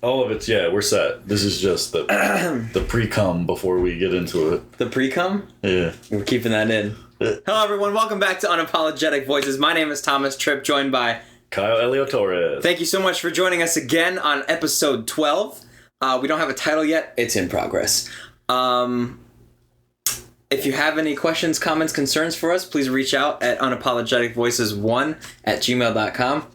All of it's, we're set. This is just the pre-cum before we get into it. The pre-cum? Yeah. We're keeping that in. Hello, everyone. Welcome back to Unapologetic Voices. My name is Thomas Tripp, joined by Kyle-Elio Torres. Thank you so much for joining us again on episode 12. We don't have a title yet. It's in progress. If you have any questions, comments, concerns for us, please reach out at unapologeticvoices1@gmail.com.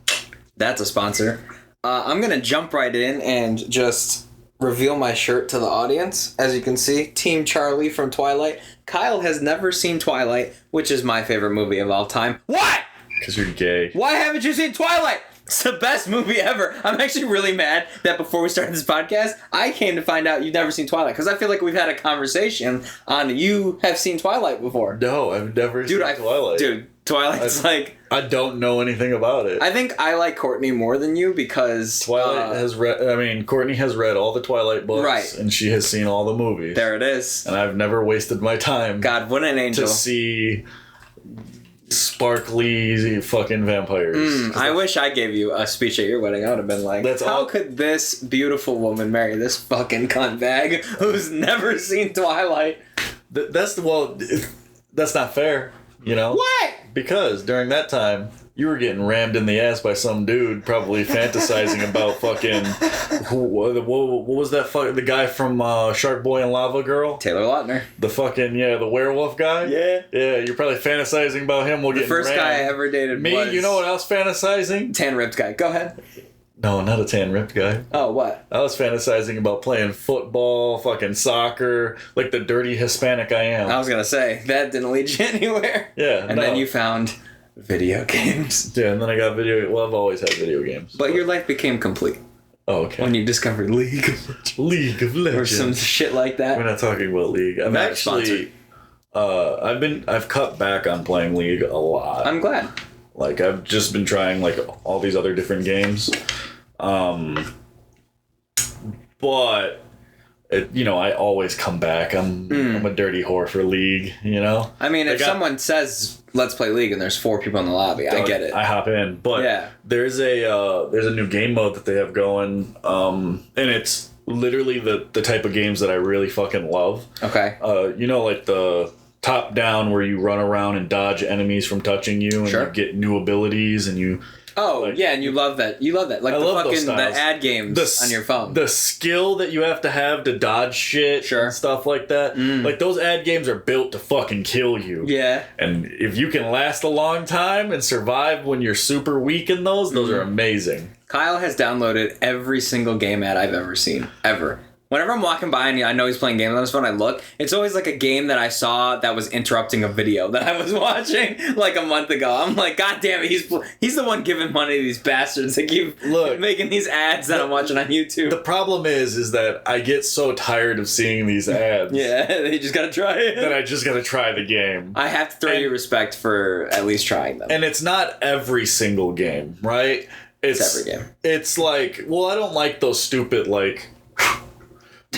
That's a sponsor. I'm going to jump right in and just reveal my shirt to the audience. As you can see, Team Charlie from Twilight. Kyle has never seen Twilight, which is my favorite movie of all time. Why? Because you're gay. Why haven't you seen Twilight? It's the best movie ever. I'm actually really mad that before we started this podcast, I came to find out you've never seen Twilight. Because I feel like we've had a conversation on you have seen Twilight before. No, I've never seen Twilight. Dude, Twilight's I don't know anything about it. I think I like Courtney more than you because... Twilight has read... Courtney has read all the Twilight books. Right. And she has seen all the movies. There it is. And I've never wasted my time... God, what an angel. ...to see... sparkly fucking vampires. I wish I gave you a speech at your wedding. I would have been like, could this beautiful woman marry this fucking cunt bag who's never seen Twilight? That's not fair, you know? Why? Because during that time, you were getting rammed in the ass by some dude probably fantasizing about fucking... What was that the guy from Shark Boy and Lava Girl? Taylor Lautner. The fucking, the werewolf guy? Yeah. Yeah, you're probably fantasizing about him while getting rammed. The first guy I ever dated was... You know what I was fantasizing? Tan ripped guy. Go ahead. No, not a tan ripped guy. Oh, what? I was fantasizing about playing football, fucking soccer, like the dirty Hispanic I am. I was going to say, that didn't lead you anywhere. Yeah, And then you found... video games. Yeah, and then I got video... Well, I've always had video games. But your life became complete. Oh, okay. When you discovered League of Legends. League of Legends. Or some shit like that. We're not talking about League. I'm actually... I've cut back on playing League a lot. I'm glad. Like, I've just been trying, like, all these other different games. But... I always come back. I'm a dirty whore for League, I mean, if someone says, let's play League, and there's 4 people in the lobby, I get it. I hop in. But there's a new game mode that they have going, and it's literally the type of games that I really fucking love. Okay. Like the top-down where you run around and dodge enemies from touching you, and you get new abilities, and you... Oh, and you love that. You love that. Like the ad games on your phone. The skill that you have to dodge shit and stuff like that. Like, those ad games are built to fucking kill you. Yeah. And if you can last a long time and survive when you're super weak in those are amazing. Kyle has downloaded every single game ad I've ever seen. Ever. Whenever I'm walking by and I know he's playing games on his phone, I look. It's always like a game that I saw that was interrupting a video that I was watching like a month ago. I'm like, God damn it, he's the one giving money to these bastards that keep making these ads that I'm watching on YouTube. The problem is that I get so tired of seeing these ads. Yeah, you just gotta try it. That I just gotta try the game. I have to throw you respect for at least trying them. And it's not every single game, right? It's every game. It's like, well, I don't like those stupid, like...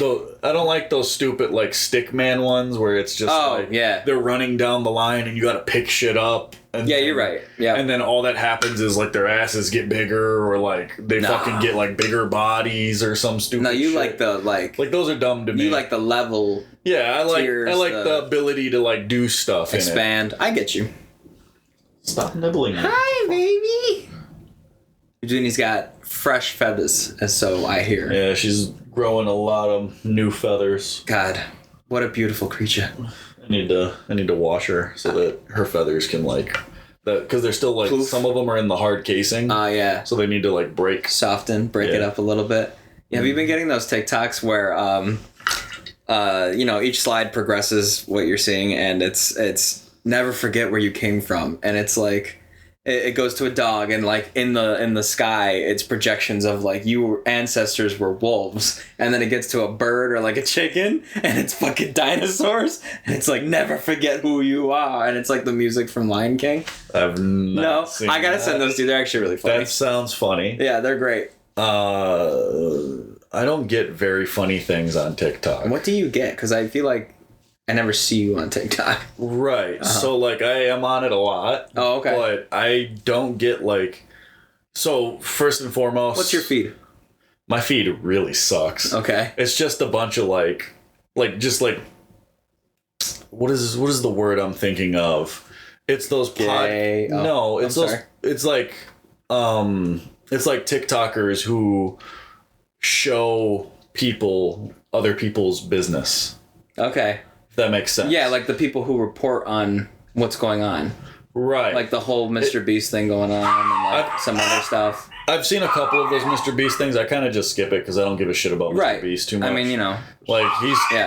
I don't like those stupid, like, Stickman ones where it's just, they're running down the line and you gotta pick shit up. And you're right. Yeah. And then all that happens is, like, their asses get bigger or, like, they fucking get, like, bigger bodies or some stupid shit. No, you like the, like... Like, those are dumb to me. You like the level... Yeah, I like the ability to, like, do stuff expand. I get you. Stop nibbling. Hi, baby! Eugenie's got fresh feathers, so I hear. Yeah, she's growing a lot of new feathers. God, what a beautiful creature. I need to wash her so that her feathers can, like, that, because they're still, like, some of them are in the hard casing. Yeah. So they need to, like, break it up a little bit. Yeah, have you been getting those TikToks where each slide progresses what you're seeing, and it's never forget where you came from, and it's like it goes to a dog, and like in the sky it's projections of like your ancestors were wolves, and then it gets to a bird or like a chicken and it's fucking dinosaurs, and it's like never forget who you are, and it's like the music from Lion King. I've not seen I gotta send those to you. They're actually really funny. That sounds funny. Yeah, they're great. I don't get very funny things on TikTok. What do you get? Because I feel like I never see you on TikTok. Right. So, like, I am on it a lot. Oh, okay. But I don't get, like... So, first and foremost... What's your feed? My feed really sucks. Okay. It's just a bunch of like just like what is the word I'm thinking of? It's those Gay. No, it's those. Sorry. It's like TikTokers who show people other people's business. Okay. If that makes sense. Yeah, like the people who report on what's going on. Right. Like the whole MrBeast thing going on and like some other stuff. I've seen a couple of those MrBeast things. I kind of just skip it because I don't give a shit about MrBeast too much. I mean, you know. Like,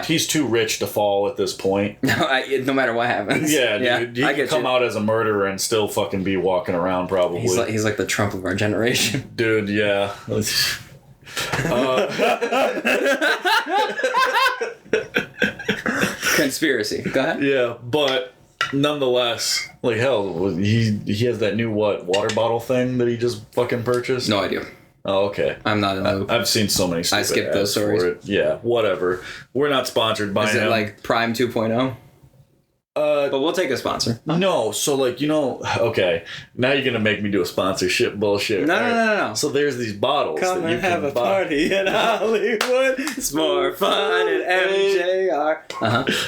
he's too rich to fall at this point. No matter what happens. Yeah, dude. He can come out as a murderer and still fucking be walking around probably. He's like the Trump of our generation. Dude, yeah. Conspiracy. Go ahead. Yeah, but nonetheless, like hell, he has that new water bottle thing that he just fucking purchased. No idea. Oh, okay. I'm not in the loop. I've seen so many. I skipped those stories. Yeah, whatever. We're not sponsored by him. Is it like Prime 2.0? But we'll take a sponsor. No, so like, you know, okay, now you're gonna make me do a sponsorship bullshit. No. So there's these bottles. Come and have a party in Hollywood. It's more fun at MJR.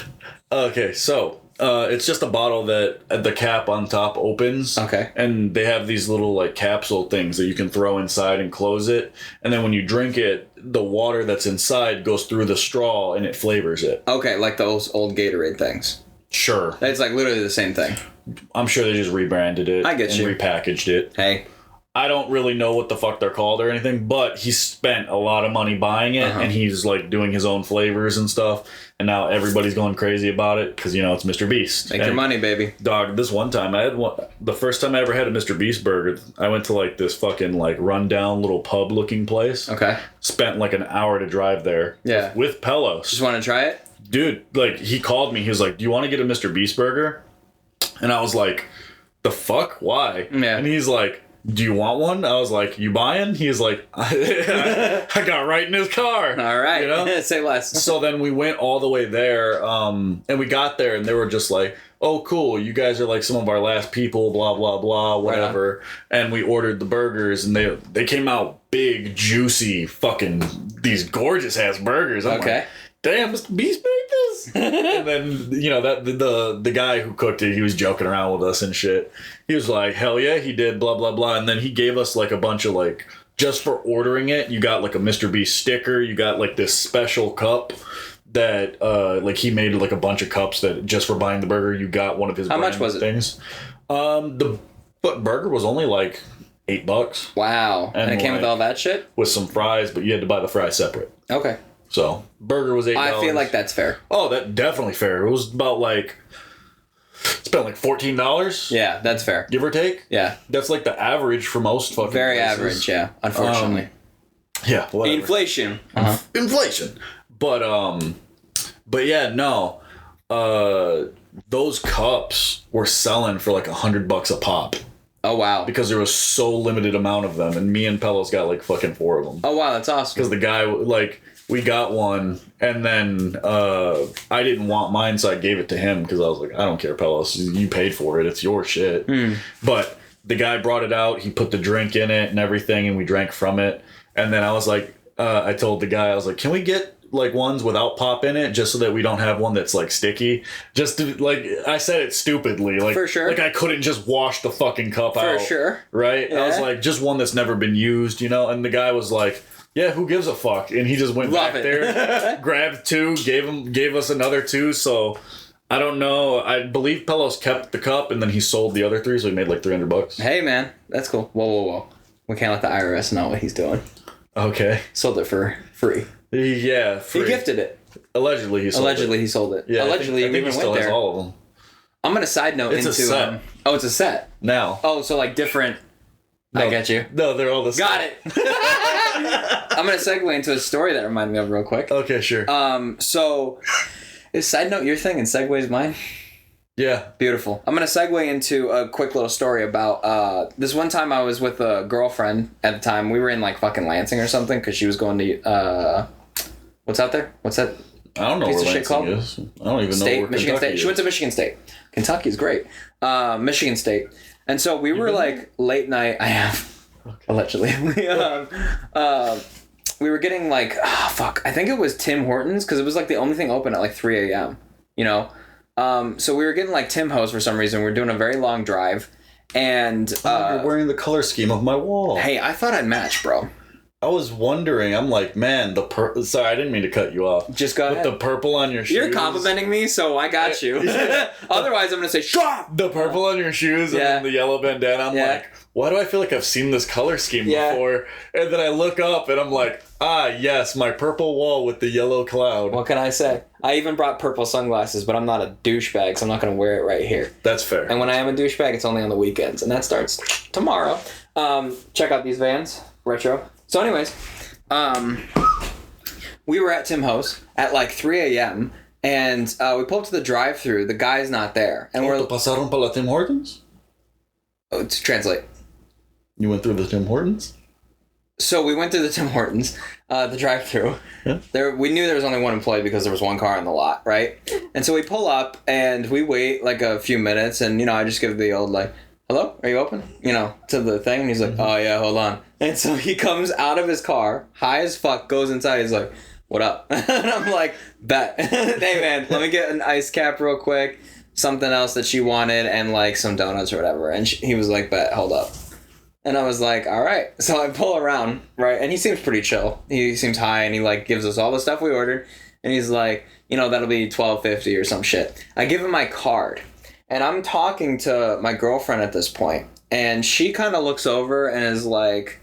Okay, so it's just a bottle that the cap on top opens. Okay. And they have these little like capsule things that you can throw inside and close it. And then when you drink it, the water that's inside goes through the straw and it flavors it. Okay, like those old Gatorade things. Sure. It's like literally the same thing. I'm sure they just rebranded it. I get you. And repackaged it. Hey. I don't really know what the fuck they're called or anything, but he spent a lot of money buying it, and he's like doing his own flavors and stuff, and now everybody's going crazy about it because, you know, it's MrBeast. Make your money, baby. Dog, this one time, the first time I ever had a MrBeast burger, I went to like this fucking like rundown little pub looking place. Okay. Spent like an hour to drive there. Yeah. With Pelos. Just want to try it? Dude, like, he called me, he was like, do you want to get a MrBeast burger? And I was like, the fuck? Why? Yeah. And he's like, do you want one? I was like, you buying? He's like, I got right in his car. All right. You know? Say less. So then we went all the way there, and we got there, and they were just like, oh, cool, you guys are like some of our last people, blah, blah, blah, whatever. Right. And we ordered the burgers, and they came out big, juicy, fucking, these gorgeous-ass burgers. I'm like, damn, MrBeast made this? And then, you know, that the guy who cooked it, he was joking around with us and shit. He was like, hell yeah, he did, blah, blah, blah. And then he gave us like a bunch of like, just for ordering it, you got like a MrBeast sticker, you got like this special cup that like he made like a bunch of cups that just for buying the burger, you got one of his How much was things. The burger was only like $8. Wow. And it came with all that shit? With some fries, but you had to buy the fries separate. Okay. So, burger was $8. I feel like that's fair. Oh, that's definitely fair. It was about like, spent like $14. Yeah, that's fair. Give or take. Yeah. That's like the average for most fucking Very places. Average, yeah, unfortunately. Yeah, whatever. Inflation. Inflation. But yeah, no. Those cups were selling for like $100 a pop. Oh, wow. Because there was so limited amount of them, and me and Pelos got like fucking 4 of them. Oh, wow, that's awesome. Because the guy, like, we got one, and then I didn't want mine, so I gave it to him, because I was like, I don't care, Pelos, you paid for it, it's your shit. But the guy brought it out, he put the drink in it and everything, and we drank from it. And then I was like, I told the guy, I was like, can we get like ones without pop in it, just so that we don't have one that's like sticky? Just to, like, I said it stupidly, like, for sure. Like I couldn't just wash the fucking cup out. For sure. Right? Yeah. I was like, just one that's never been used, you know? And the guy was like, yeah, who gives a fuck? And he just went back there, grabbed 2, gave us another 2, so I don't know. I believe Pelos kept the cup, and then he sold the other 3, so he made like $300. Hey, man, that's cool. Whoa. We can't let the IRS know what he's doing. Okay. Sold it for free. Yeah, free. He gifted it. Allegedly, he sold it. Yeah, allegedly, I think he still has all of them. I'm going to side note it's into... a set. It's a set. Now. Oh, so like different... No, I get you. No, they're all the same. Got it. I'm going to segue into a story that reminded me of real quick. Okay, sure. So, is side note your thing and segue is mine? Yeah. Beautiful. I'm going to segue into a quick little story about this one time I was with a girlfriend at the time. We were in like fucking Lansing or something because she was going to... what's out there? What's that? I don't know piece where of shit Lansing called? is. I don't even know where Michigan Kentucky State. is. She went to Michigan State. Kentucky's great. Michigan State. And so we were like late night. I have. Okay. Allegedly. we were getting like, I think it was Tim Hortons because it was like the only thing open at like 3 a.m. You know, so we were getting like Tim Ho's for some reason. We were doing a very long drive, and you're wearing the color scheme of my wall. Hey, I thought I'd match, bro. I was wondering. I'm like, man, sorry, I didn't mean to cut you off. Just go ahead. The purple on your shoes. You're complimenting me, so I got you. Otherwise, I'm gonna say, shut up! The purple on your shoes and then the yellow bandana. I'm like, why do I feel like I've seen this color scheme before? And then I look up and I'm like, yes, my purple wall with the yellow cloud. What can I say? I even brought purple sunglasses, but I'm not a douchebag, so I'm not gonna wear it right here. That's fair. And when I am a douchebag, it's only on the weekends, and that starts tomorrow. Check out these Vans, retro. So anyways, we were at Tim Ho's at like 3 a.m. and we pulled up to the drive-thru. The guy's not there, and we're pasaron para la Tim Hortons? To translate. You went through the Tim Hortons? So we went through the Tim Hortons, the drive-thru. Yeah. We knew there was only one employee because there was one car in the lot, right? And so we pull up and we wait like a few minutes, and I just give the old like, hello, are you open? To the thing, and he's like, oh yeah, hold on. And so he comes out of his car, high as fuck, goes inside, he's like, what up? And I'm like, bet. Hey man, let me get an ice cap real quick, something else that she wanted, and like some donuts or whatever. And he was like, bet, hold up. And I was like, all right. So I pull around, right? And he seems pretty chill. He seems high, and he like gives us all the stuff we ordered. And he's like, that'll be $12.50 or some shit. I give him my card. And I'm talking to my girlfriend at this point, and she kind of looks over and is like,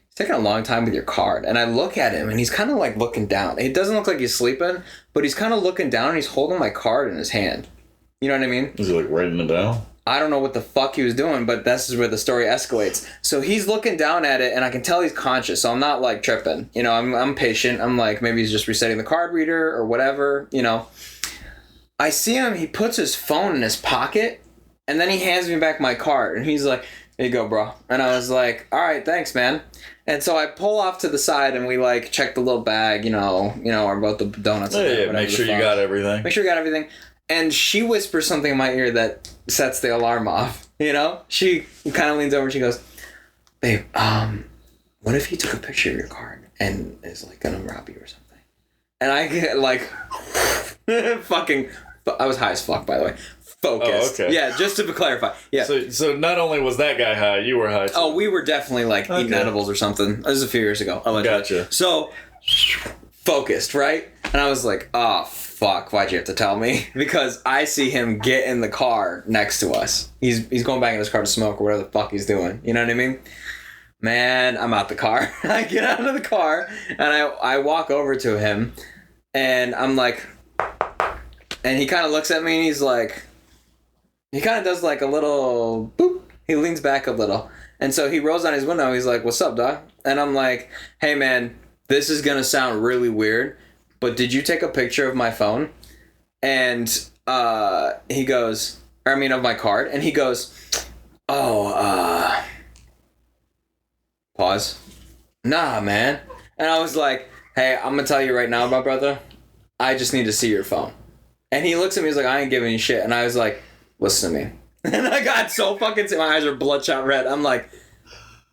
it's taking a long time with your card. And I look at him, and he's kind of like looking down. It doesn't look like he's sleeping, but he's kind of looking down, and he's holding my card in his hand. You know what I mean? Is he like writing it down? I don't know what the fuck he was doing, but this is where the story escalates. So he's looking down at it, and I can tell he's conscious, so I'm not like tripping. I'm patient. I'm like, maybe he's just resetting the card reader or whatever, I see him, he puts his phone in his pocket, and then he hands me back my card, and he's like, here you go, bro. And I was like, all right, thanks, man. And so I pull off to the side, and we like check the little bag, or about the donuts. Yeah, make sure you got everything. Make sure you got everything. And she whispers something in my ear that sets the alarm off, She kind of leans over and she goes, babe, what if he took a picture of your card and is like gonna rob you or something? And I get like, fucking, I was high as fuck, by the way. Focused. Oh, okay. Yeah, just to clarify. Yeah. So not only was that guy high, you were high too. Oh, we were definitely like eating edibles or something. This was a few years ago. Gotcha. So, focused, right? And I was like, oh, fuck, why'd you have to tell me? Because I see him get in the car next to us. He's going back in his car to smoke or whatever the fuck he's doing. You know what I mean? Man, I'm out the car. I get out of the car and I walk over to him and I'm like, and he kind of looks at me and he's like, he kind of does like a little boop. He leans back a little. And so he rolls down his window. He's like, what's up, dog? And I'm like, hey, man, this is going to sound really weird, but did you take a picture of my phone? And he goes, of my card. And he goes, pause. Nah, man. And I was like, hey, I'm going to tell you right now, my brother, I just need to see your phone. And he looks at me, he's like, I ain't giving you shit. And I was like, listen to me. And I got so fucking, my eyes are bloodshot red. I'm like,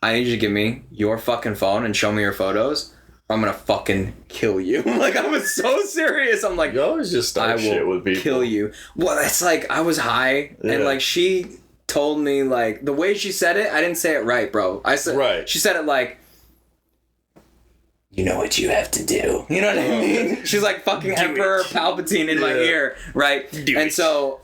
I need you to give me your fucking phone and show me your photos. I'm gonna fucking kill you. Like, I was so serious. I'm like, you always just start shit with people. Kill you. Well, it's like, I was high, and like, she told me, like, the way she said it, I didn't say it right, bro. I said, right. She said it like, you know what you have to do. You know what I mean? She's like fucking Emperor Palpatine in my ear, right? So,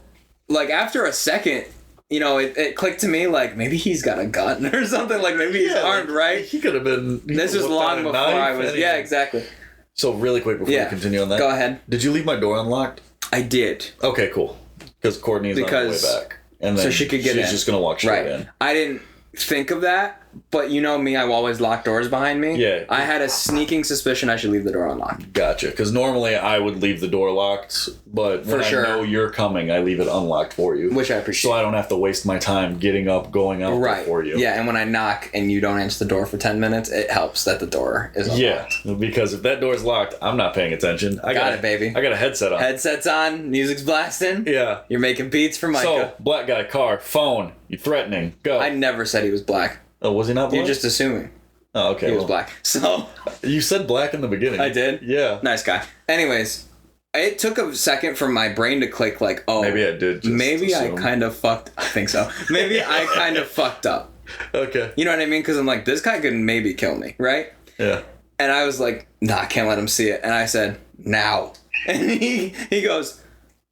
like, after a second, it clicked to me, like, maybe he's got a gun or something. Like, maybe he's armed, right? He could have been... This was long before I was... Yeah, exactly. So, really quick before we continue on that. Go ahead. Did you leave my door unlocked? I did. Okay, cool. Because Courtney's on her way back. And then so she could get in. She's just going to walk straight in. I didn't think of that, but you know me, I always lock doors behind me. Yeah. I had a sneaking suspicion I should leave the door unlocked. Gotcha. Because normally I would leave the door locked, but when I know you're coming, I leave it unlocked for you. Which I appreciate. So I don't have to waste my time getting up, going out for you. Yeah, and when I knock and you don't answer the door for 10 minutes, it helps that the door is unlocked. Yeah, because if that door's locked, I'm not paying attention. I got it, baby. I got a headset on. Headset's on, music's blasting. Yeah. You're making beats for Micah. So, black guy, car, phone, you threatening, go. I never said he was black. Oh, was he not black? You're just assuming. Oh, okay. He was black. So You said black in the beginning. I did? Yeah. Nice guy. Anyways, it took a second for my brain to click like, oh, Maybe I did. Maybe I kind of fucked. I think so. Maybe I kind of fucked up. Okay. You know what I mean? Because I'm like, this guy could maybe kill me, right? Yeah. And I was like, nah, I can't let him see it. And I said, now. And he goes,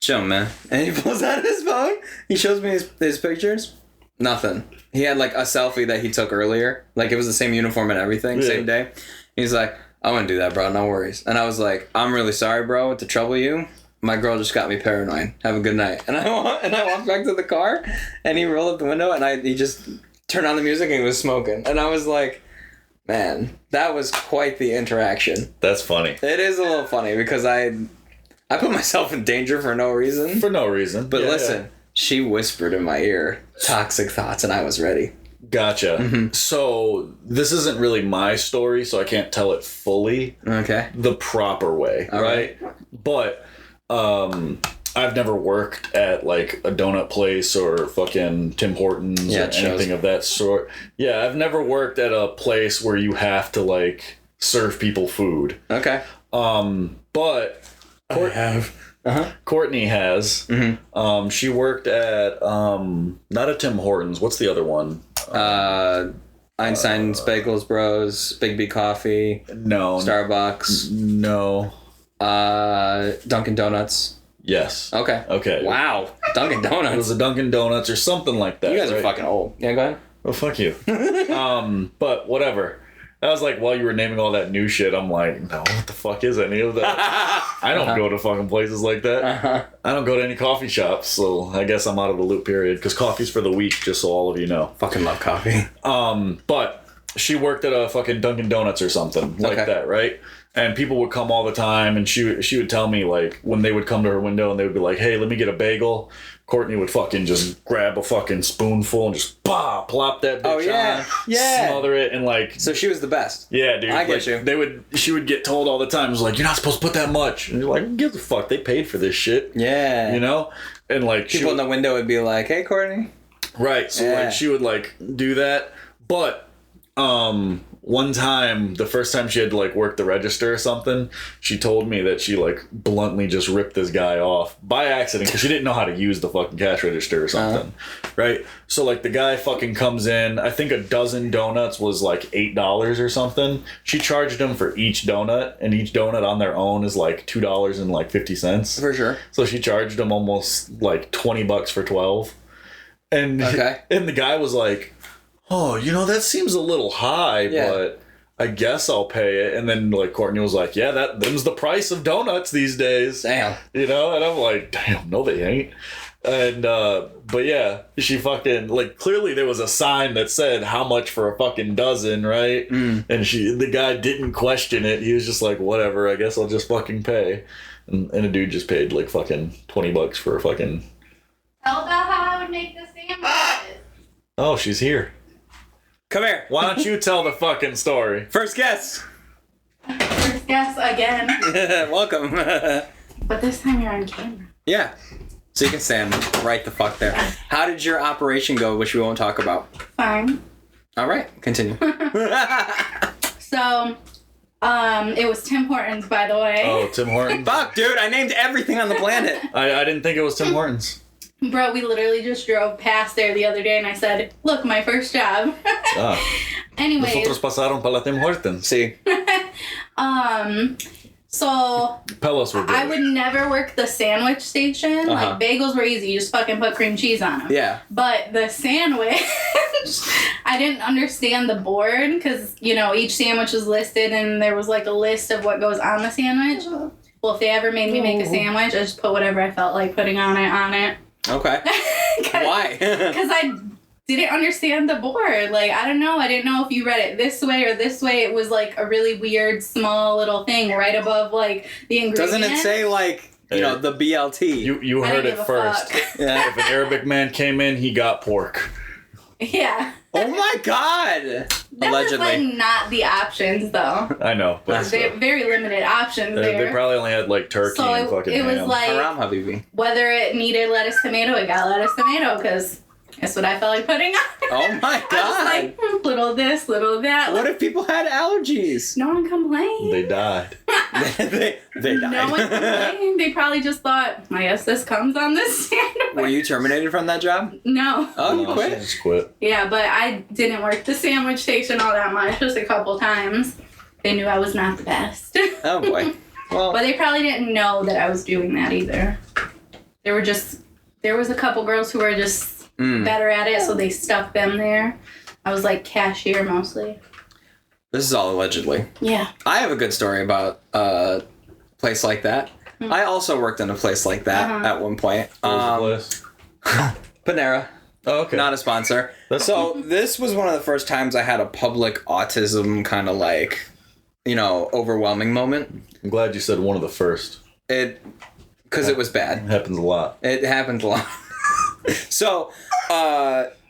chill, man. And he pulls out his phone. He shows me his pictures. Nothing. He had like a selfie that he took earlier. Like it was the same uniform and everything, same day. He's like, I wouldn't do that, bro. No worries. And I was like, I'm really sorry, bro, to trouble you. My girl just got me paranoid. Have a good night. And I walked back to the car, and he rolled up the window, and he just turned on the music, and he was smoking. And I was like, man, that was quite the interaction. That's funny. It is a little funny because I put myself in danger for no reason. For no reason. But listen, she whispered in my ear toxic thoughts, and I was ready. Gotcha. Mm-hmm. So this isn't really my story, so I can't tell it fully. Okay. The proper way, right? But I've never worked at like a donut place or fucking Tim Hortons or anything of that sort. Yeah, I've never worked at a place where you have to like serve people food. Okay. But I have. Courtney has. Mm-hmm. She worked at not a Tim Hortons. What's the other one? Einstein's Bagels Bros, Big B Coffee. No. Starbucks. No. Dunkin' Donuts. Yes. Okay. Wow. Dunkin' Donuts. It was a Dunkin' Donuts or something like that. You guys are fucking old. Yeah, go ahead. Well, fuck you. But whatever. I was like, while you were naming all that new shit, I'm like, no, what the fuck is any of that? I don't go to fucking places like that. I don't go to any coffee shops, so I guess I'm out of the loop, period. Because coffee's for the weak, just so all of you know. Fucking love coffee. But she worked at a fucking Dunkin' Donuts or something like that, right? And people would come all the time, and she would tell me, like, when they would come to her window and they would be like, hey, let me get a bagel. Courtney would fucking just grab a fucking spoonful and just plop that bitch on, smother it, and like. So she was the best. Yeah, dude. I get you. She would get told all the time, it was like, you're not supposed to put that much, and you're like, who gives a fuck? They paid for this shit. Yeah. You know, and like people in the window would be like, hey, Courtney. Right. So like she would like do that, but one time, the first time she had to like work the register or something, she told me that she like bluntly just ripped this guy off by accident because she didn't know how to use the fucking cash register or something. Right? So like the guy fucking comes in, I think a dozen donuts was like $8 or something. She charged him for each donut, and each donut on their own is like $2.50. For sure. So she charged him almost like $20 for 12. And and the guy was like, oh, you know, that seems a little high, but I guess I'll pay it. And then, like, Courtney was like, yeah, them's the price of donuts these days. Damn. You know? And I'm like, damn, no, they ain't. And, but yeah, she fucking, like, clearly there was a sign that said how much for a fucking dozen, right? And the guy didn't question it. He was just like, whatever, I guess I'll just fucking pay. And a dude just paid, like, fucking $20 for a fucking... Tell about how I would make the sandwiches. Oh, she's here. Come here. Why don't you tell the fucking story? First guest. First guest again. Welcome. But this time you're on camera. Yeah. So you can stand right the fuck there. How did your operation go, which we won't talk about? Fine. All right. Continue. So, it was Tim Hortons, by the way. Oh, Tim Hortons? Fuck, dude. I named everything on the planet. I didn't think it was Tim Hortons. Bro, we literally just drove past there the other day, and I said, look, my first job. Anyways. Nosotros pasaron para la Tim Hortons. See. So Pelos were good. I would never work the sandwich station. Like, bagels were easy. You just fucking put cream cheese on them. Yeah. But the sandwich, I didn't understand the board because, you know, each sandwich was listed and there was, like, a list of what goes on the sandwich. Well, if they ever made me make a sandwich, I just put whatever I felt like putting on it. Okay. Why? Because I didn't understand the board. Like, I don't know. I didn't know if you read it this way or this way. It was, like, a really weird, small little thing right above, like, the ingredients. Doesn't it say, like, you know, the BLT? You heard it first. Yeah. If an Arabic man came in, he got pork. Yeah. Oh, my God. That Allegedly. was, like, not the options, though. I know. But Very limited options there. They probably only had, like, turkey and fucking ham. It was, like, Haram, Habibi. whether it needed lettuce, tomato, it got lettuce, tomato, because That's what I felt like putting on. Oh my God. I was like, little this, little that. What if people had allergies? No one complained. They died. they died. No one complained. They probably just thought, I guess this comes on this sandwich. Were you terminated from that job? No. Oh, you No, quit? she just quit. Yeah, but I didn't work the sandwich station all that much, just a couple times. They knew I was not the best. Oh boy. Well, But they probably didn't know that I was doing that either. There was a couple girls who were just better at it, so they stuck them there. I was like cashier mostly. this is all allegedly. Yeah. I have a good story about a place like that. I also worked in a place like that at one point. What was the place? Panera. Oh, okay. Not a sponsor. So this was one of the first times I had a public autism kind of like, overwhelming moment. I'm glad you said one of the first. Because it was bad. It happens a lot. It happens a lot. So,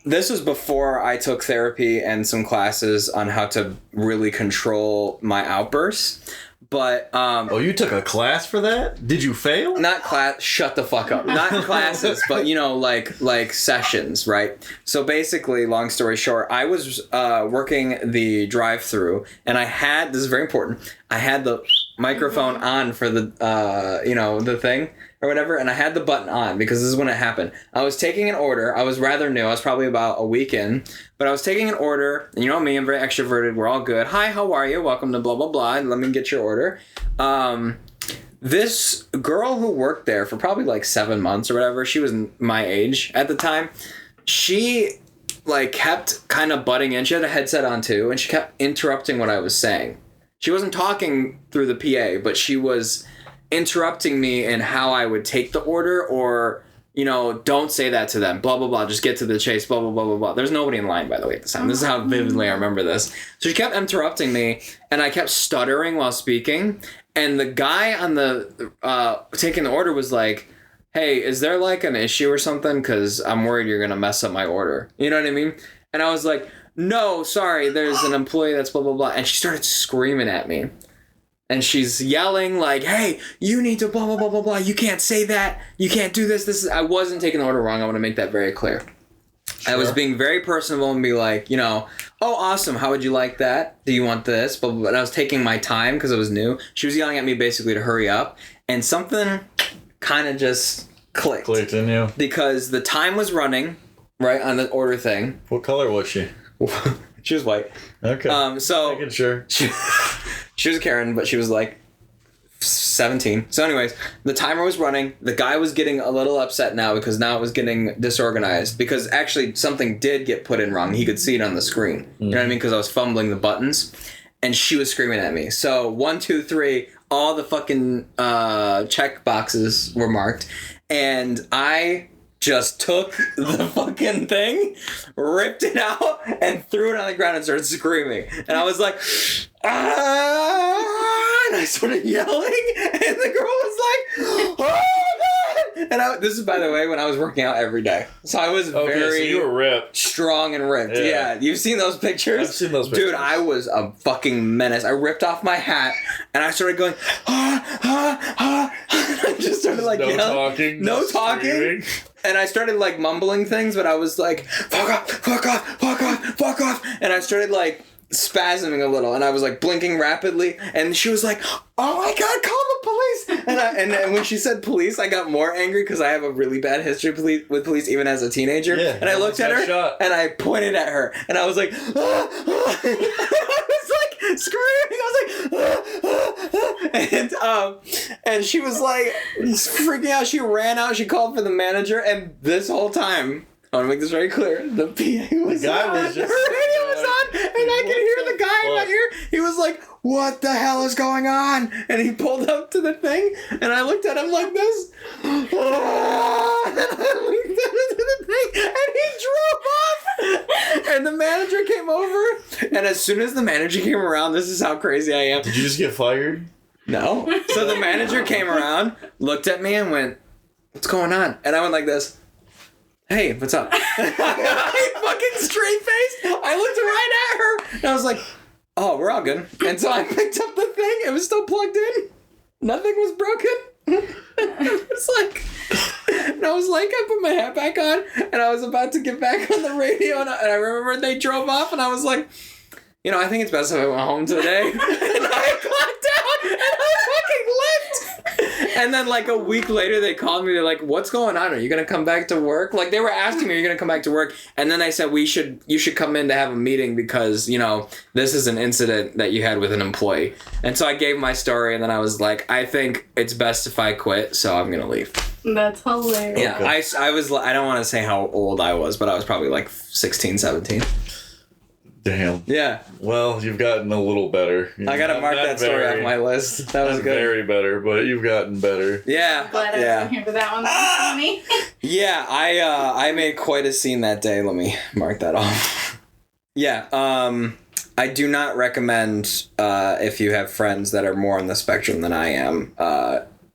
this was before I took therapy and some classes on how to really control my outbursts. But, Oh, you took a class for that? Did you fail? not class, shut the fuck up. Not classes, but, like sessions, right? So basically, long story short, I was working the drive-thru, and this is very important, I had the microphone on for the, the thing or whatever, and I had the button on because this is when it happened. I was taking an order. I was rather new. I was probably about a week in, but I was taking an order, and you know me, I'm very extroverted. We're all good. Hi, how are you? Welcome to blah, blah, blah. Let me get your order. This girl who worked there for probably like 7 months or whatever, she was my age at the time. She kept kind of butting in. She had a headset on too, and she kept interrupting what I was saying. She wasn't talking through the PA, but she was interrupting me in how I would take the order or, don't say that to them, blah, blah, blah, just get to the chase, blah, blah, blah, blah, blah. There's nobody in line, by the way, at the time. This is how vividly I remember this. So she kept interrupting me, and I kept stuttering while speaking, and the guy on the taking the order was like, hey, is there an issue or something? Because I'm worried you're going to mess up my order. You know what I mean? And I was like, no, sorry, there's an employee that's blah, blah, blah. And she started screaming at me. And she's yelling hey, you need to blah, blah, blah, blah, blah. You can't say that. You can't do this. I wasn't taking the order wrong. I want to make that very clear. Sure. I was being very personable and be like, oh, awesome. How would you like that? Do you want this? Blah, blah, blah. And I was taking my time because it was new. She was yelling at me basically to hurry up. And something kind of just clicked. Clicked in you. Because the time was running, right, on the order thing. What color was she? She was white. Okay. So making sure. She was a Karen, but she was 17. So anyways, the timer was running. The guy was getting a little upset now because now it was getting disorganized because actually something did get put in wrong. He could see it on the screen. You know what I mean? Because I was fumbling the buttons. And she was screaming at me. So 1, 2, 3, all the fucking check boxes were marked. And I just took the fucking thing, ripped it out, and threw it on the ground and started screaming. And I was like, ah! And I started yelling, and the girl was like, oh, God! And this is, by the way, when I was working out every day. So I was so you were ripped. Strong and ripped. Yeah. You've seen those pictures? I've seen those pictures. Dude, I was a fucking menace. I ripped off my hat, and I started going, ah, ah, ah. I just started yelling. No talking. Screaming. And I started mumbling things, but I was like, fuck off, fuck off, fuck off, fuck off. And I started spasming a little, and I was blinking rapidly. And she was like, oh my God, call the police. And when she said police, I got more angry because I have a really bad history with police even as a teenager. Yeah, and I looked at her and I pointed at her, and I was like, ah, ah. I was screaming. I was and she was freaking out. She ran out. She called for the manager, and this whole time, I want to make this very clear, the PA was on. Her radio was on, and I could hear the guy in my ear. He was like, what the hell is going on? And he pulled up to the thing, and I looked at him like this. And I looked at the thing, and he drove off. And the manager came over, and as soon as the manager came around, this is how crazy I am. Did you just get fired? No. So the manager came around, looked at me, and went, what's going on? And I went like this. Hey, what's up? I fucking straight faced. I looked right at her, and I was like, oh, we're all good. And so I picked up the thing. It was still plugged in. Nothing was broken. It was I was like, I put my hat back on, and I was about to get back on the radio, and I remember they drove off, and I was like, you know, I think it's best if I went home today. And I clocked out, and I fucking left. And then, like, a week later, they called me. They're like, what's going on? Are you going to come back to work? Like, they were asking me, are you going to come back to work? And then I said, you should come in to have a meeting because, you know, this is an incident that you had with an employee. And so I gave my story, and then I was like, I think it's best if I quit, so I'm going to leave. That's hilarious. Yeah, okay. I don't want to say how old I was, but I was probably like 16, 17. Damn. Yeah. Well, you've gotten a little better. I gotta mark that story off my list. That was good. Very better, but you've gotten better. Yeah. Glad I wasn't here for that one. That was funny. Yeah, I made quite a scene that day. Let me mark that off. Yeah. I do not recommend if you have friends that are more on the spectrum than I am,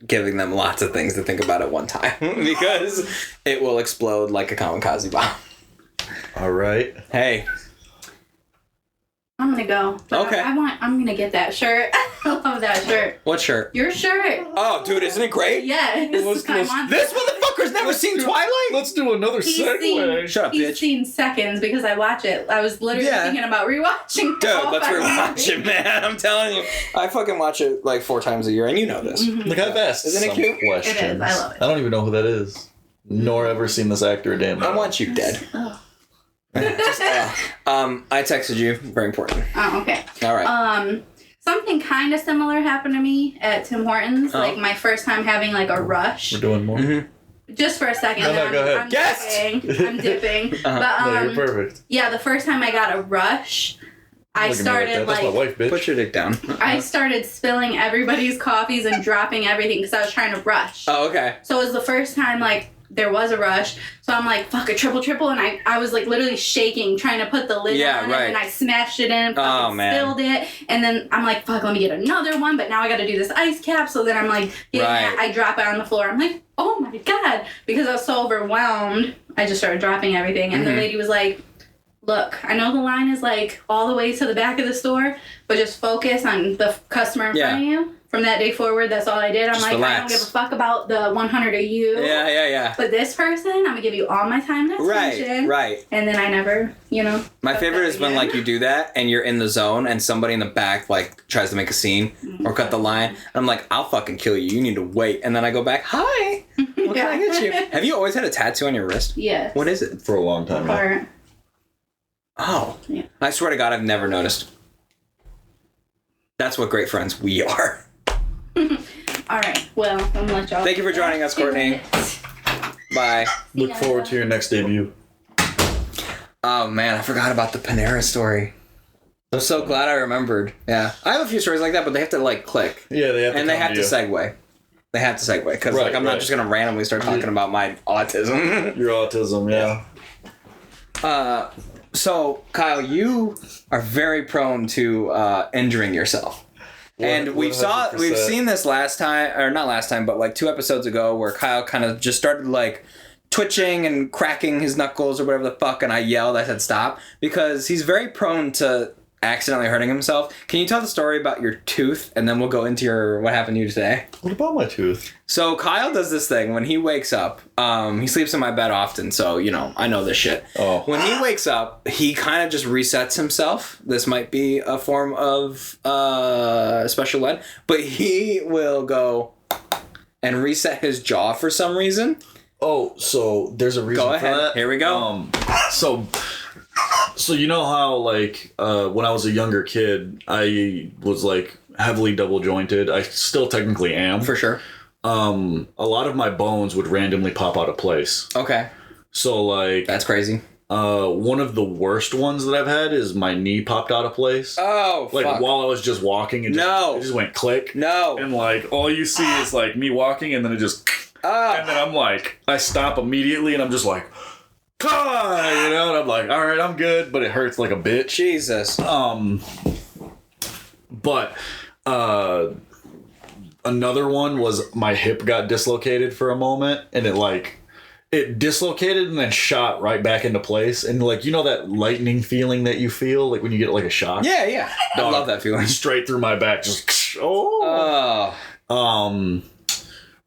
giving them lots of things to think about at one time because it will explode like a kamikaze bomb. All right. Hey. I'm gonna go. Okay. I'm gonna get that shirt. I love that shirt. What shirt? Your shirt. Oh, dude, isn't it great? Yes. This motherfucker's never seen Twilight? Let's do another segue. Shut up, He's bitch. seen seconds because I watch it. I was literally thinking about rewatching. Dude, let's rewatch it, man. I'm telling you. I fucking watch it like 4 times a year, and you know this. Mm-hmm. Look, I've asked Isn't it cute? questions. It is. I love it. I don't even know who that is. Nor ever seen this actor a damn. I want you dead. Oh. I texted you. Very important. Oh, okay. All right. Something kind of similar happened to me at Tim Hortons. Like my first time having like a rush. We're doing more. Mm-hmm. Just for a second. No, go ahead. I'm Guest! dipping. I'm dipping. But No, you're perfect. yeah, the first time I got a rush, I Look at me like started that. That's my wife, bitch. Put your dick down. I started spilling everybody's coffees and dropping everything because I was trying to rush. Oh, okay. So it was the first time like there was a rush. So I'm like, fuck, a triple. And I was like literally shaking, trying to put the lid on it. And I smashed it in, fucking spilled it. And then I'm like, fuck, let me get another one. But now I got to do this ice cap. So then I'm like, I drop it on the floor. I'm like, oh my God. Because I was so overwhelmed, I just started dropping everything. And the lady was like, look, I know the line is like all the way to the back of the store, but just focus on the customer in front of you. From that day forward, that's all I did. I'm just like, relax. I don't give a fuck about the 100 of you. Yeah. But this person, I'm going to give you all my time and attention. Right. And then I never, My favorite is when, like, you do that and you're in the zone and somebody in the back, like, tries to make a scene or cut the line. And I'm like, I'll fucking kill you. You need to wait. And then I go back, hi. What can I get you? Have you always had a tattoo on your wrist? Yes. What is it? For a long time. Part. Oh. Yeah. I swear to God, I've never noticed. That's what great friends we are. All right. Well, I'm going to let y'all. Thank you for joining us, Courtney. Bye. Look forward to your next debut. Oh, man, I forgot about the Panera story. I'm so glad I remembered. Yeah. I have a few stories like that, but they have to, like, click. Yeah, they have to And they have to segue. They have to segue. Because, like, I'm not just going to randomly start talking about my autism. Your autism, yeah. So, Kyle, you are very prone to injuring yourself. And we've seen this last time, or not last time, but like 2 episodes ago where Kyle kind of just started like twitching and cracking his knuckles or whatever the fuck, and I yelled, I said stop, because he's very prone to accidentally hurting himself. Can you tell the story about your tooth, and then we'll go into what happened to you today? What about my tooth? So Kyle does this thing when he wakes up. He sleeps in my bed often, so, I know this shit. Oh. When he wakes up, he kind of just resets himself. This might be a form of special ed, but he will go and reset his jaw for some reason. Oh, so there's a reason for that? Go ahead. Here we go. So you know how, like, when I was a younger kid, I was, like, heavily double jointed. I still technically am. For sure. A lot of my bones would randomly pop out of place. Okay. So, like... That's crazy. One of the worst ones that I've had is my knee popped out of place. Oh, like, fuck. while I was just walking, it just went click. No. And, like, all you see is, like, me walking, and then it just... And then I'm like... I stop immediately, and I'm just like... And I'm like, all right, I'm good, but it hurts like a bitch. Jesus. But another one was my hip got dislocated for a moment, and it dislocated and then shot right back into place, and like, that lightning feeling that you feel like when you get like a shock. Yeah. I love that feeling. Straight through my back, just Oh.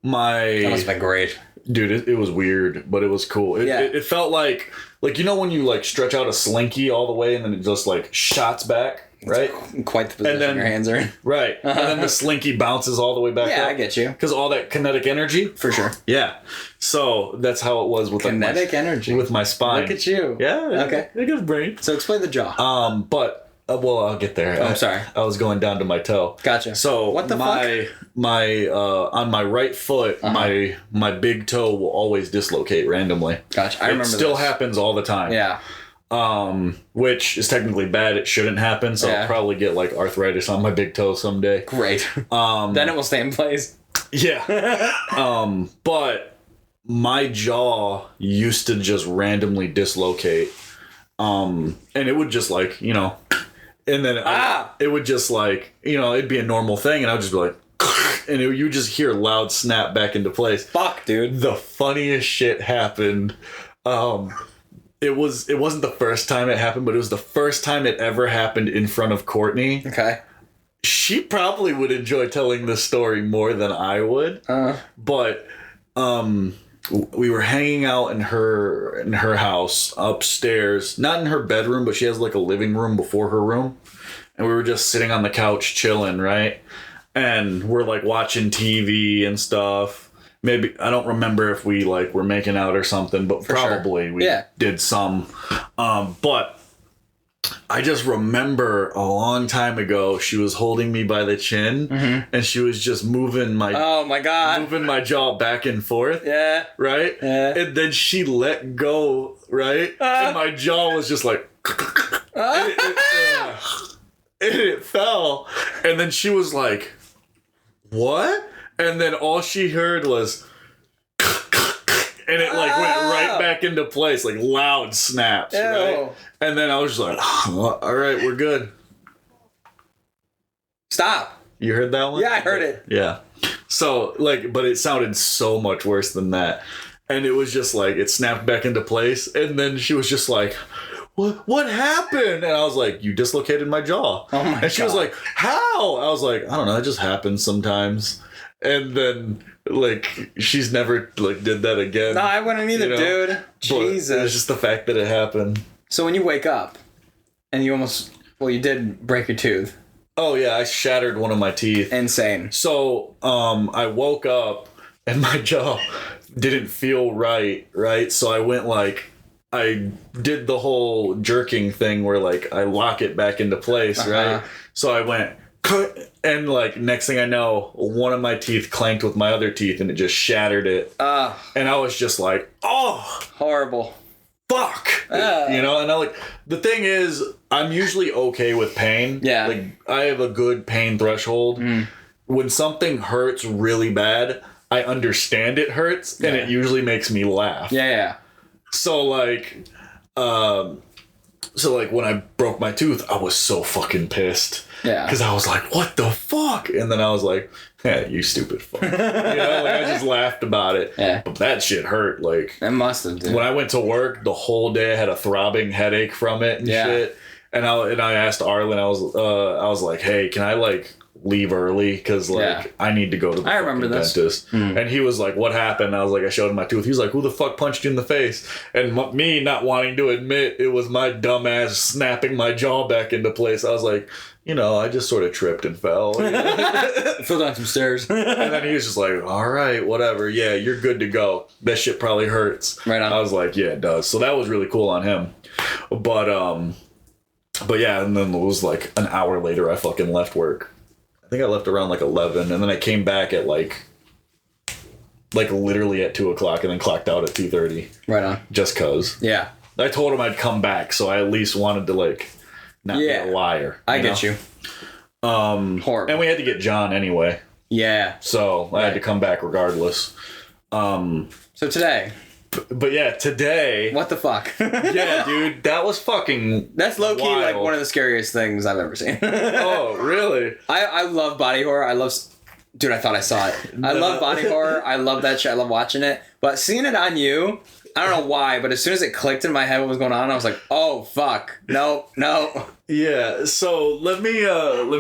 my That must have been great. Dude, it was weird, but it was cool. It felt like you know when you like stretch out a slinky all the way and then it just like shots back, right? Quite the position your hands are in. Right. And then the slinky bounces all the way back up. Yeah, I get you. Because all that kinetic energy. For sure. Yeah. So that's how it was with kinetic energy. With my spine. Look at you. Yeah. Okay. I got a brain. So explain the jaw. But well, I'll get there. Oh, I'm sorry. I was going down to my toe. Gotcha. So what the fuck? My on my right foot, my big toe will always dislocate randomly. Gotcha. I remember it still happens all the time. Yeah. Which is technically bad. It shouldn't happen. So I'll probably get like arthritis on my big toe someday. Great. Then it will stay in place. Yeah. But my jaw used to just randomly dislocate. And it would just like, you know, and then it would just like, you know, it'd be a normal thing and I would just be like, and you just hear loud snap back into place. Fuck, dude. The funniest shit happened. It wasn't the first time it happened, but it was the first time it ever happened in front of Courtney. Okay. She probably would enjoy telling this story more than I would. But we were hanging out in her house upstairs, not in her bedroom, but she has like a living room before her room. And we were just sitting on the couch chilling, right? And we're like watching TV and stuff. Maybe I don't remember if we like were making out or something, but probably we did some. But I just remember a long time ago, she was holding me by the chin and she was just moving my jaw back and forth. Yeah. Right? Yeah. And then she let go, right? And my jaw was just like and it fell. And then she was like, "What?" And then all she heard was and it like went right back into place, like loud snaps, right? And then I was just like, "Oh, all right, we're good." Stop. You heard that one? Yeah, I heard it. Yeah. So like, but it sounded so much worse than that. And it was just like, it snapped back into place. And then she was just like, What happened? And I was like, "You dislocated my jaw." Oh my God. And she was like, "How?" I was like, "I don't know. It just happens sometimes." And then, like, she's never, like, did that again. No, I wouldn't either, you know? dude. Jesus. But it was just the fact that it happened. So when you wake up, and you you did break your tooth. Oh, yeah, I shattered one of my teeth. Insane. So, I woke up, and my jaw didn't feel right? So I went, like, I did the whole jerking thing where, like, I lock it back into place, right? So I went... And like next thing I know, one of my teeth clanked with my other teeth and it just shattered it. And I was just like, "Oh, horrible. Fuck." You know, and I like the thing is I'm usually okay with pain. Yeah. Like I have a good pain threshold. When something hurts really bad, I understand it hurts and it usually makes me laugh. Yeah. So like when I broke my tooth, I was so fucking pissed. Yeah. Because I was like, "What the fuck?" And then I was like, "Yeah, you stupid fuck." You know, like I just laughed about it. Yeah. But that shit hurt. Like it must have, dude. When I went to work, the whole day I had a throbbing headache from it and shit. And I asked Arlen, I was like, "Hey, can I like leave early? Because like I need to go to the dentist." And he was like, "What happened?" I was like, I showed him my tooth. He was like, "Who the fuck punched you in the face?" And me not wanting to admit it was my dumb ass snapping my jaw back into place. I was like, "You know, I just sort of tripped and fell." You know? Fell down some stairs. And then he was just like, "All right, whatever. Yeah, you're good to go. That shit probably hurts." Right on. I was like, "Yeah, it does." So that was really cool on him. But yeah, and then it was like an hour later I fucking left work. I think I left around like 11 and then I came back at like literally at 2:00 and then clocked out at 2:30. Right on. Just cause. Yeah. I told him I'd come back, so I at least wanted to like not be a liar. I get you. Horrible. And we had to get John anyway. Yeah. So I had to come back regardless. So today. But yeah, today. What the fuck? Yeah, dude, that was fucking. That's low key like one of the scariest things I've ever seen. Oh, really? I love body horror. Dude, I thought I saw it. I love body horror. I love that shit. I love watching it. But seeing it on you, I don't know why, but as soon as it clicked in my head what was going on, I was like, "Oh fuck, no." Yeah. So let me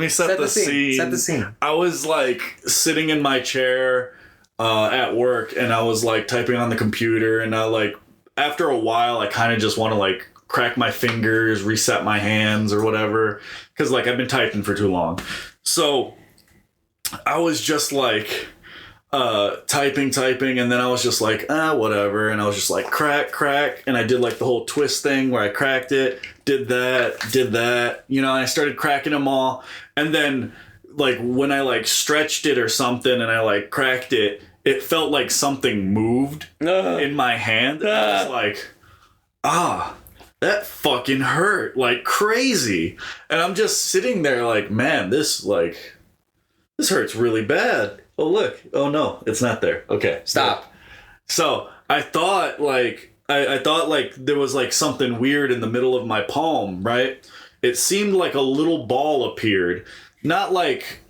set the scene. Set the scene. I was like sitting in my chair. at work, and I was like typing on the computer, and I like after a while I kind of just want to like crack my fingers, reset my hands or whatever, because like I've been typing for too long. So I was just like typing, and then I was just like, whatever, and I was just like crack, and I did like the whole twist thing where I cracked it, did that, you know, and I started cracking them all, and then like when I like stretched it or something and I like cracked it, it felt like something moved in my hand, and I was like, that fucking hurt like crazy. And I'm just sitting there like, man, this hurts really bad. Oh, look. Oh, no, it's not there. Okay. Stop. So I thought like, I thought like there was like something weird in the middle of my palm, right? It seemed like a little ball appeared. Not like,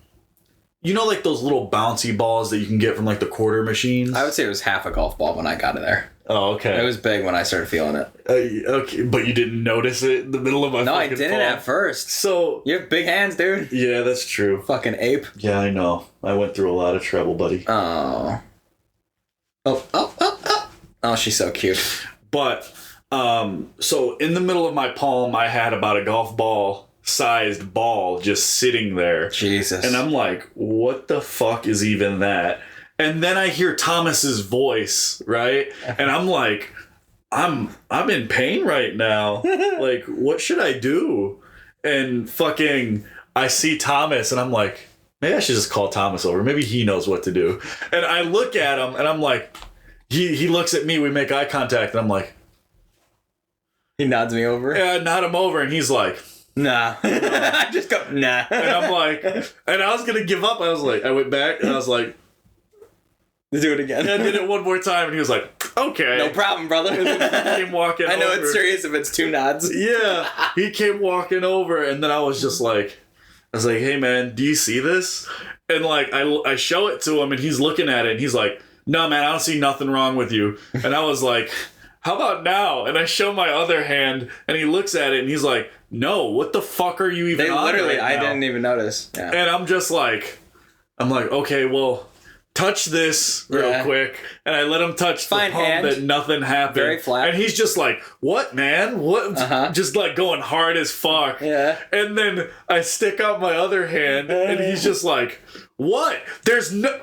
you know, like those little bouncy balls that you can get from like the quarter machines? I would say it was half a golf ball when I got it there. Oh, okay. It was big when I started feeling it. Okay, but you didn't notice it in the middle of my No, I fucking didn't palm? at first. So You have big hands, dude. yeah, that's true. Fucking ape. Yeah, I know. I went through a lot of trouble, buddy. Oh, she's so cute. But so in the middle of my palm, I had about a golf ball sized ball just sitting there. Jesus. And I'm like, what the fuck is even that? And then I hear Thomas's voice, right? And I'm like, I'm in pain right now. Like, what should I do? And fucking I see Thomas and I'm like, maybe I should just call Thomas over. Maybe he knows what to do. And I look at him and I'm like, he looks at me, we make eye contact, and I'm like, He nods me over. yeah, I nod him over, and he's like, Nah. I just go, nah. and I'm like, and I was gonna give up. I went back and I was like, Do it again. and I did it one more time, and he was like, okay. No problem, brother. And then he came walking I know over. it's serious if it's 2 nods. Yeah, he came walking over, and then I was like, hey man, do you see this? And like, I show it to him, and he's looking at it, and he's like, no man, I don't see nothing wrong with you. And I was like, how about now? And I show my other hand, and he looks at it, and he's like, no, what the fuck are you even on right now? I didn't even notice. Yeah. And I'm like, okay, well, touch this real quick. And I let him touch the palm that nothing happened. Very flat. And he's just like, what, man? What? Just like going hard as fuck. Yeah. And then I stick out my other hand, and he's just like, what? There's no...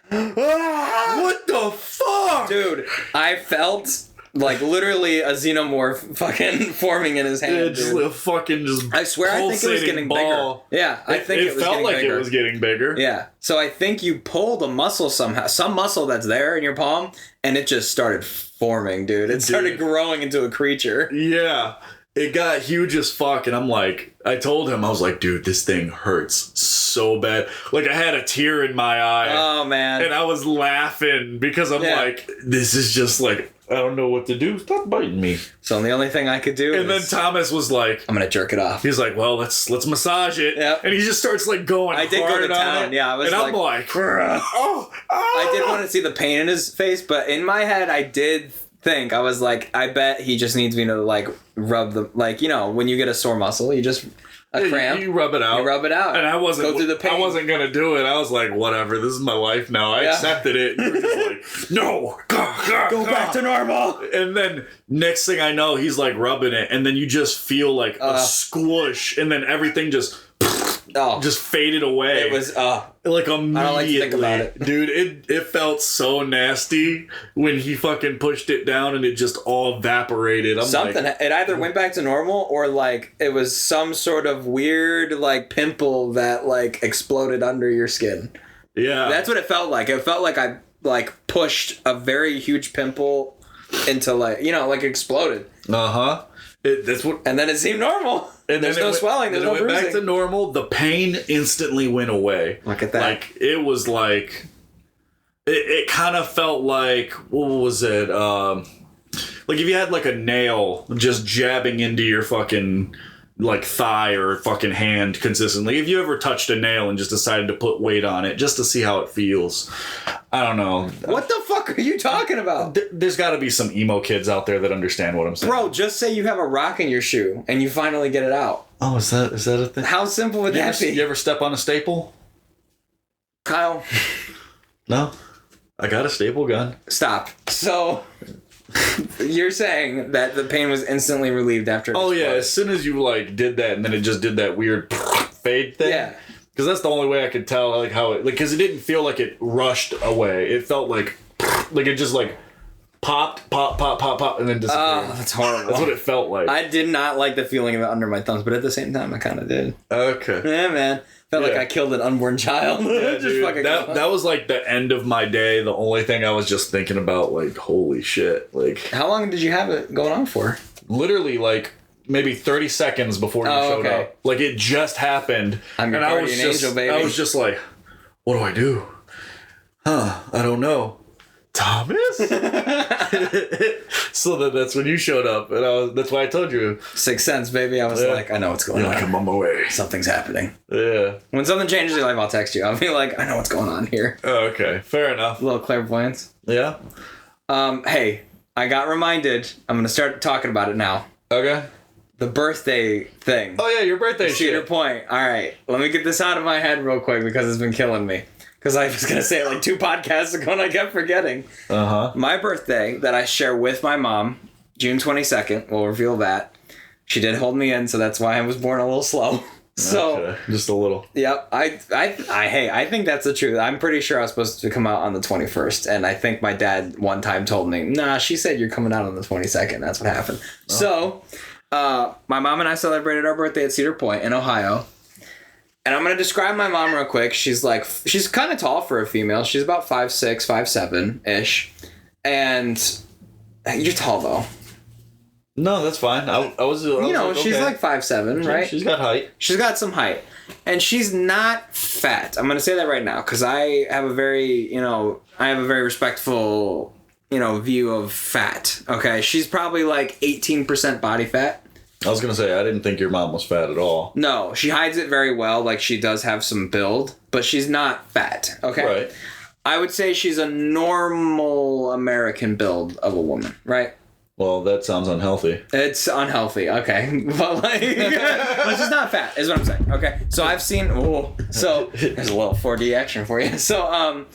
What the fuck? Dude, I felt like literally a xenomorph fucking forming in his hand. Yeah, just a fucking just I swear I think it was getting ball. bigger. Yeah, I think it was felt getting like bigger. it was getting bigger. Yeah. So I think you pulled a muscle somehow, some muscle that's there in your palm, and it just started forming, dude. It started growing into a creature. Yeah. It got huge as fuck, and I'm like, I told him, I was like, dude, this thing hurts so bad. Like, I had a tear in my eye. Oh, man. And I was laughing because I'm like, this is just like, I don't know what to do. Stop biting me. So the only thing I could do And then Thomas was like, I'm gonna jerk it off. He's like, well, let's massage it. Yep. And he just starts like going I did hard go to on town. it. Yeah, I was and I'm like, I did want to see the pain in his face, but in my head, I did think, I was like, I bet he just needs me to like rub the, like, you know, when you get a sore muscle, you just cramp. You rub it out. You rub it out. And I wasn't go through the pain. I wasn't gonna do it. I was like, whatever, this is my life now. I accepted it. You were just like, no, go back to normal. And then next thing I know, he's like rubbing it, and then you just feel like a squish, and then everything just faded away. It was like immediately. I don't like to think about it. Dude, it felt so nasty when he fucking pushed it down and it just all evaporated. It either went back to normal or like it was some sort of weird like pimple that like exploded under your skin. Yeah. That's what it felt like. It felt like I like pushed a very huge pimple into like, you know, like exploded. Uh-huh. And then it seemed normal. And there's no swelling. There's no bruising. Went back to normal. The pain instantly went away. Look at that. Like it was like, it kind of felt like, what was it? Like if you had like a nail just jabbing into your fucking like thigh or fucking hand consistently. If you ever touched a nail and just decided to put weight on it just to see how it feels. I don't know. What the fuck are you talking about? There's got to be some emo kids out there that understand what I'm saying. Bro, just say you have a rock in your shoe and you finally get it out. Oh, is that a thing? How simple would that be? You ever step on a staple? Kyle? No? I got a staple gun. Stop. So you're saying that the pain was instantly relieved after it exploded. Yeah, as soon as you like did that, and then it just did that weird fade thing. Yeah. Because that's the only way I could tell like how it because it didn't feel like it rushed away. It felt like it just like popped, pop, and then disappeared. Oh, that's horrible. That's what it felt like. I did not like the feeling of it under my thumbs, but at the same time, I kind of did. Okay. Yeah, man. Felt like I killed an unborn child. Yeah, Just dude, fucking that was like the end of my day. The only thing I was just thinking about, like, holy shit. Like, how long did you have it going on for? Literally, like, maybe 30 seconds before you showed up. Like, it just happened. I'm your guardian angel, baby. I was just like, what do I do? I don't know. Thomas? So that's when you showed up, and that's why I told you. Sixth sense, baby. I was like, I know what's going on. Like, I'm on my way. Something's happening. Yeah. When something changes in your life, I'll text you. I'll be like, I know what's going on here. Oh, okay. Fair enough. A little clairvoyance. Yeah. Hey, I got reminded. I'm gonna start talking about it now. Okay. The birthday thing. Oh yeah, your birthday shit. Cedar Point. All right, let me get this out of my head real quick because it's been killing me. Because I was going to say it like 2 podcasts ago and I kept forgetting. Uh-huh. My birthday that I share with my mom, June 22nd, we'll reveal that. She did hold me in, so that's why I was born a little slow. So, okay. Just a little. Yep. I think that's the truth. I'm pretty sure I was supposed to come out on the 21st. And I think my dad one time told me, nah, she said you're coming out on the 22nd. That's what happened. Oh. So, my mom and I celebrated our birthday at Cedar Point in Ohio. And I'm going to describe my mom real quick. She's kind of tall for a female. She's about 5'6", 5'7"-ish. And you're tall, though. No, that's fine. I was she's okay. like 5'7", right? She's got height. She's got some height. And she's not fat. I'm going to say that right now because I have a very respectful, view of fat. Okay? She's probably like 18% body fat. I was going to say, I didn't think your mom was fat at all. No, she hides it very well. Like, she does have some build, but she's not fat, okay? Right. I would say she's a normal American build of a woman, right? Well, that sounds unhealthy. It's unhealthy, okay. But, but she's not fat, is what I'm saying, okay? So, I've seen... So, there's a little 4D action for you. So,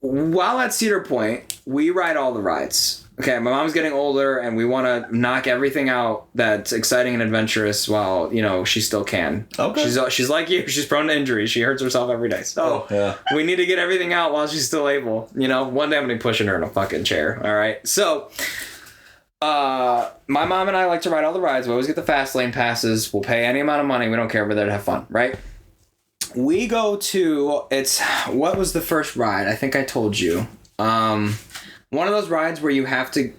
while at Cedar Point, we ride all the rides. Okay, my mom's getting older, and we want to knock everything out that's exciting and adventurous while, she still can. Okay. She's like you. She's prone to injury. She hurts herself every day. So, we need to get everything out while she's still able. One day I'm going to be pushing her in a fucking chair. All right? So, my mom and I like to ride all the rides. We always get the fast lane passes. We'll pay any amount of money. We don't care. We're there to have fun, right? We go to... What was the first ride? I think I told you. One of those rides where you have to,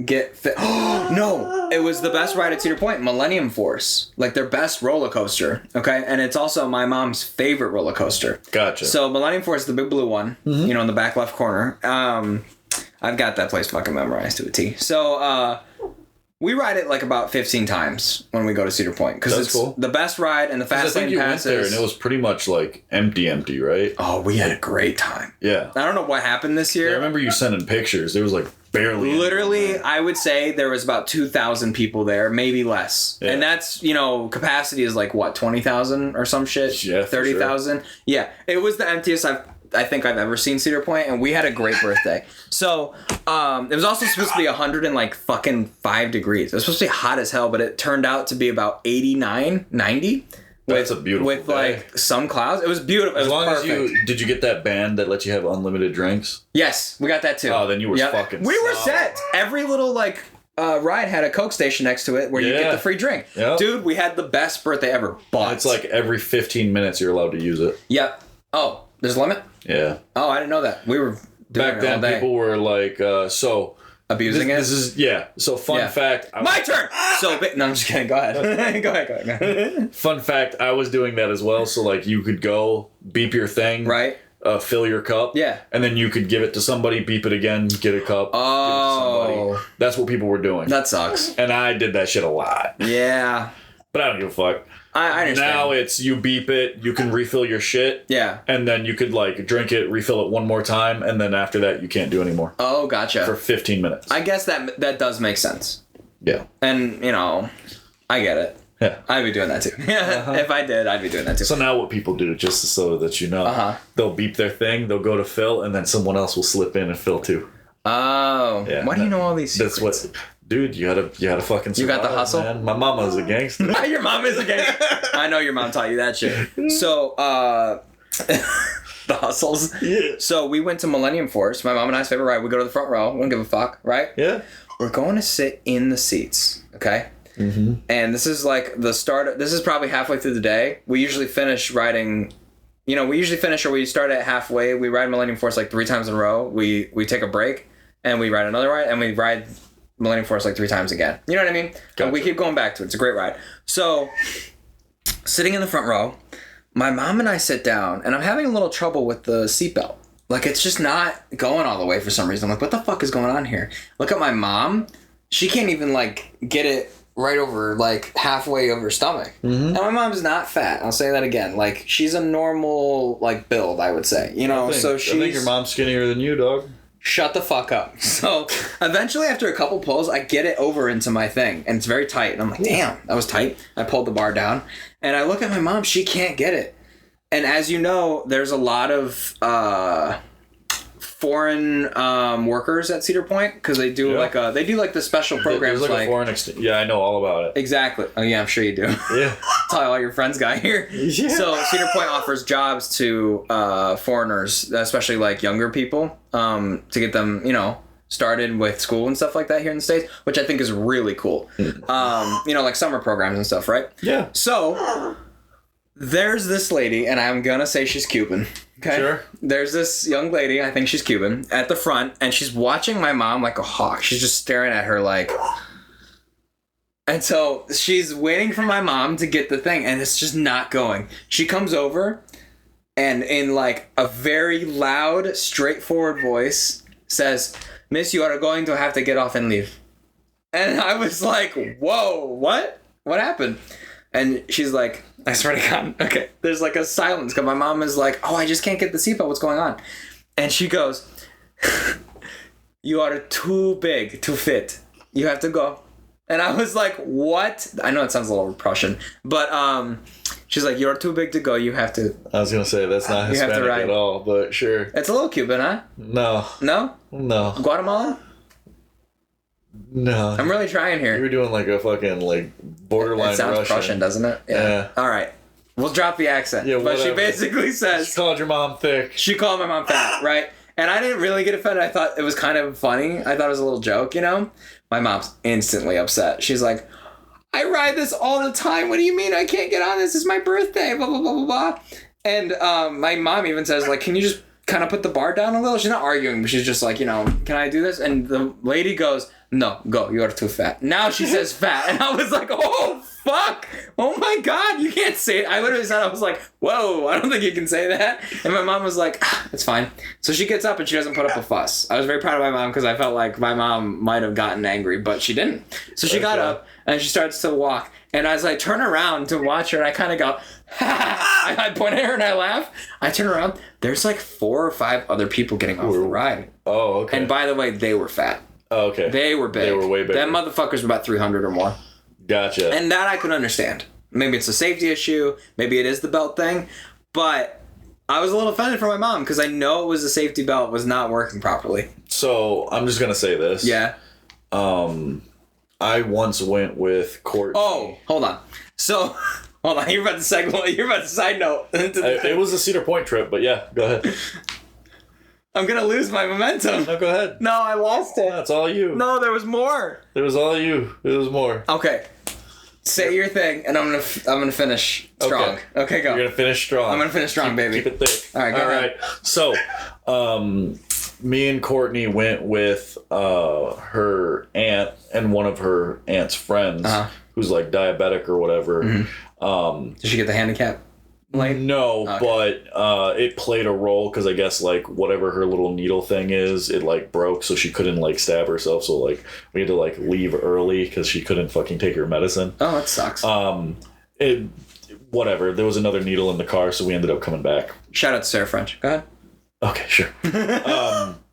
get fit. No! It was the best ride at Cedar Point, Millennium Force. Their best roller coaster, okay? And it's also my mom's favorite roller coaster. Gotcha. So, Millennium Force, the big blue one, in the back left corner. I've got that place fucking memorized to a T. So, we ride it about 15 times when we go to Cedar Point because it's cool. The best ride and the fast lane passes. Went there and it was pretty much empty, right? Oh, we had a great time. Yeah. I don't know what happened this year. I remember you sending pictures. There was barely. Literally, I would say there was about 2,000 people there, maybe less. Yeah. And that's, capacity is 20,000 or some shit. Yeah, 30,000. Sure. Yeah. It was the emptiest I think I've ever seen Cedar Point, and we had a great birthday. So, it was also supposed to be 105 degrees. It was supposed to be hot as hell, but it turned out to be about 89, 90. That's a beautiful day. With some clouds. It was beautiful. As long as did you get that band that lets you have unlimited drinks? Yes, we got that too. Oh, then you were fucking We were set. Every little ride had a Coke station next to it where you get the free drink. Yep. Dude, we had the best birthday ever. But it's every 15 minutes you're allowed to use it. Yep. Oh, there's a limit? Yeah. Oh, I didn't know that. We were doing back then. People were abusing it. This is So fun fact. My turn. No, I'm just kidding. Go ahead. Go ahead. Fun fact. I was doing that as well. So you could go beep your thing. Right. Fill your cup. Yeah. And then you could give it to somebody. Beep it again. Get a cup. Oh. Give it to somebody. That's what people were doing. That sucks. And I did that shit a lot. Yeah. But I don't give a fuck. I understand. Now it's you beep it, you can refill your shit. Yeah. And then you could drink it, refill it one more time, and then after that you can't do anymore. Oh, gotcha. For 15 minutes. I guess that does make sense. Yeah. And, I get it. Yeah. I'd be doing that too. Yeah, if I did, I'd be doing that too. So now what people do, just so that you know, they'll beep their thing, they'll go to fill, and then someone else will slip in and fill too. Oh. Yeah, why do you know all these secrets? That's what... Dude, you gotta fucking survive, you got the hustle? Man. My mama's a gangster. Your mom is a gangster. I know your mom taught you that shit. So, the hustles. Yeah. So we went to Millennium Force. My mom and I's favorite ride. We go to the front row. We don't give a fuck, right? Yeah. We're going to sit in the seats, okay? Mm-hmm. And this is like the start. This is probably halfway through the day. We usually finish riding. You know, we usually finish or we start at halfway. We ride Millennium Force like 3 times in a row. We take a break and we ride another ride and we ride Millennium Force like 3 times again. You know what I mean? Gotcha. We keep going back to it. It's a great ride. So, sitting in the front row, my mom and I sit down, and I'm having a little trouble with the seatbelt. Like, it's just not going all the way for some reason. I'm like, what the fuck is going on here? Look at my mom. She can't even, like, get it right over, like, halfway over her stomach. Mm-hmm. And my mom's not fat. I'll say that again. Like, she's a normal, like, build, I would say. You know, I think your mom's skinnier than you, dog. Shut the fuck up. So eventually after a couple pulls, I get it over into my thing and it's very tight. And I'm like, damn, that was tight. I pulled the bar down and I look at my mom. She can't get it. And as you know, there's a lot of foreign workers at Cedar Point because they do like the special programs like a foreign yeah, I know all about it. Exactly. Oh yeah, I'm sure you do. Yeah. Tell all your friends got here. Yeah. So Cedar Point offers jobs to foreigners, especially like younger people, to get them, you know, started with school and stuff like that here in the States, which I think is really cool. You know, like summer programs and stuff, right? Yeah. So there's this lady, and I'm gonna say she's Cuban. Okay. Sure. There's this young lady, I think she's Cuban, at the front, and she's watching my mom like a hawk. She's just staring at her like... And so she's waiting for my mom to get the thing, and it's just not going. She comes over, and in like a very loud, straightforward voice, says, "Miss, you are going to have to get off and leave." And I was like, whoa, what? What happened? And she's like, I swear to God, okay, there's like a silence because my mom is like, oh, I just can't get the seatbelt. What's going on? And she goes, "You are too big to fit. You have to go." And I was like, what? I know it sounds a little Prussian, but she's like, "You're too big to go. You have to." I was going to say, that's not Hispanic at all, but sure. It's a little Cuban, huh? No. No? No. Guatemalan? No. I'm really trying here. You were doing like a fucking like borderline It sounds Russian. Prussian, doesn't it? Yeah. All right. We'll drop the accent. Yeah, but she basically says... She called your mom thick. She called my mom fat, right? And I didn't really get offended. I thought it was kind of funny. I thought it was a little joke, you know? My mom's instantly upset. She's like, "I ride this all the time. What do you mean I can't get on this? It's my birthday, blah, blah, blah, blah, blah." And my mom even says, like, "Can you just kind of put the bar down a little?" She's not arguing, but she's just like, you know, "Can I do this?" And the lady goes, "No, go. You are too fat." Now she says fat. And I was like, oh, fuck. Oh, my God. You can't say it. I literally said, I was like, whoa, I don't think you can say that. And my mom was like, "It's fine." So she gets up and she doesn't put up a fuss. I was very proud of my mom because I felt like my mom might have gotten angry, but she didn't. So she got up and she starts to walk. And as I turn around to watch her, and I kind of go, I point at her and I laugh. I turn around. There's like 4 or 5 other people getting off the ride. Oh, okay. And by the way, they were fat. Oh, okay. They were big. They were way bigger. Them motherfuckers were about 300 or more. Gotcha. And that I could understand. Maybe it's a safety issue. Maybe it is the belt thing. But I was a little offended for my mom because I know it was the safety belt was not working properly. So I'm just going to say this. Yeah. I once went with Courtney. Oh, hold on. So, hold on. You're about to segue. You're about to side note. It was a Cedar Point trip, but yeah, go ahead. I'm going to lose my momentum. No, go ahead. No, I lost it. That's all you. No, there was more. It was all you. It was more. Okay. Say your thing, and I'm gonna finish strong. Okay, go. You're gonna finish strong. I'm gonna finish strong, baby. Keep it thick. All right, go ahead. So, me and Courtney went with her aunt and one of her aunt's friends, who's like diabetic or whatever. Mm-hmm. Did she get the handicap? No, okay. But it played a role because I guess like whatever her little needle thing is, it like broke, so she couldn't like stab herself. So like we had to like leave early because she couldn't fucking take her medicine. Oh, that sucks. Whatever. There was another needle in the car, so we ended up coming back. Shout out to Sarah French. Go ahead. Okay, sure.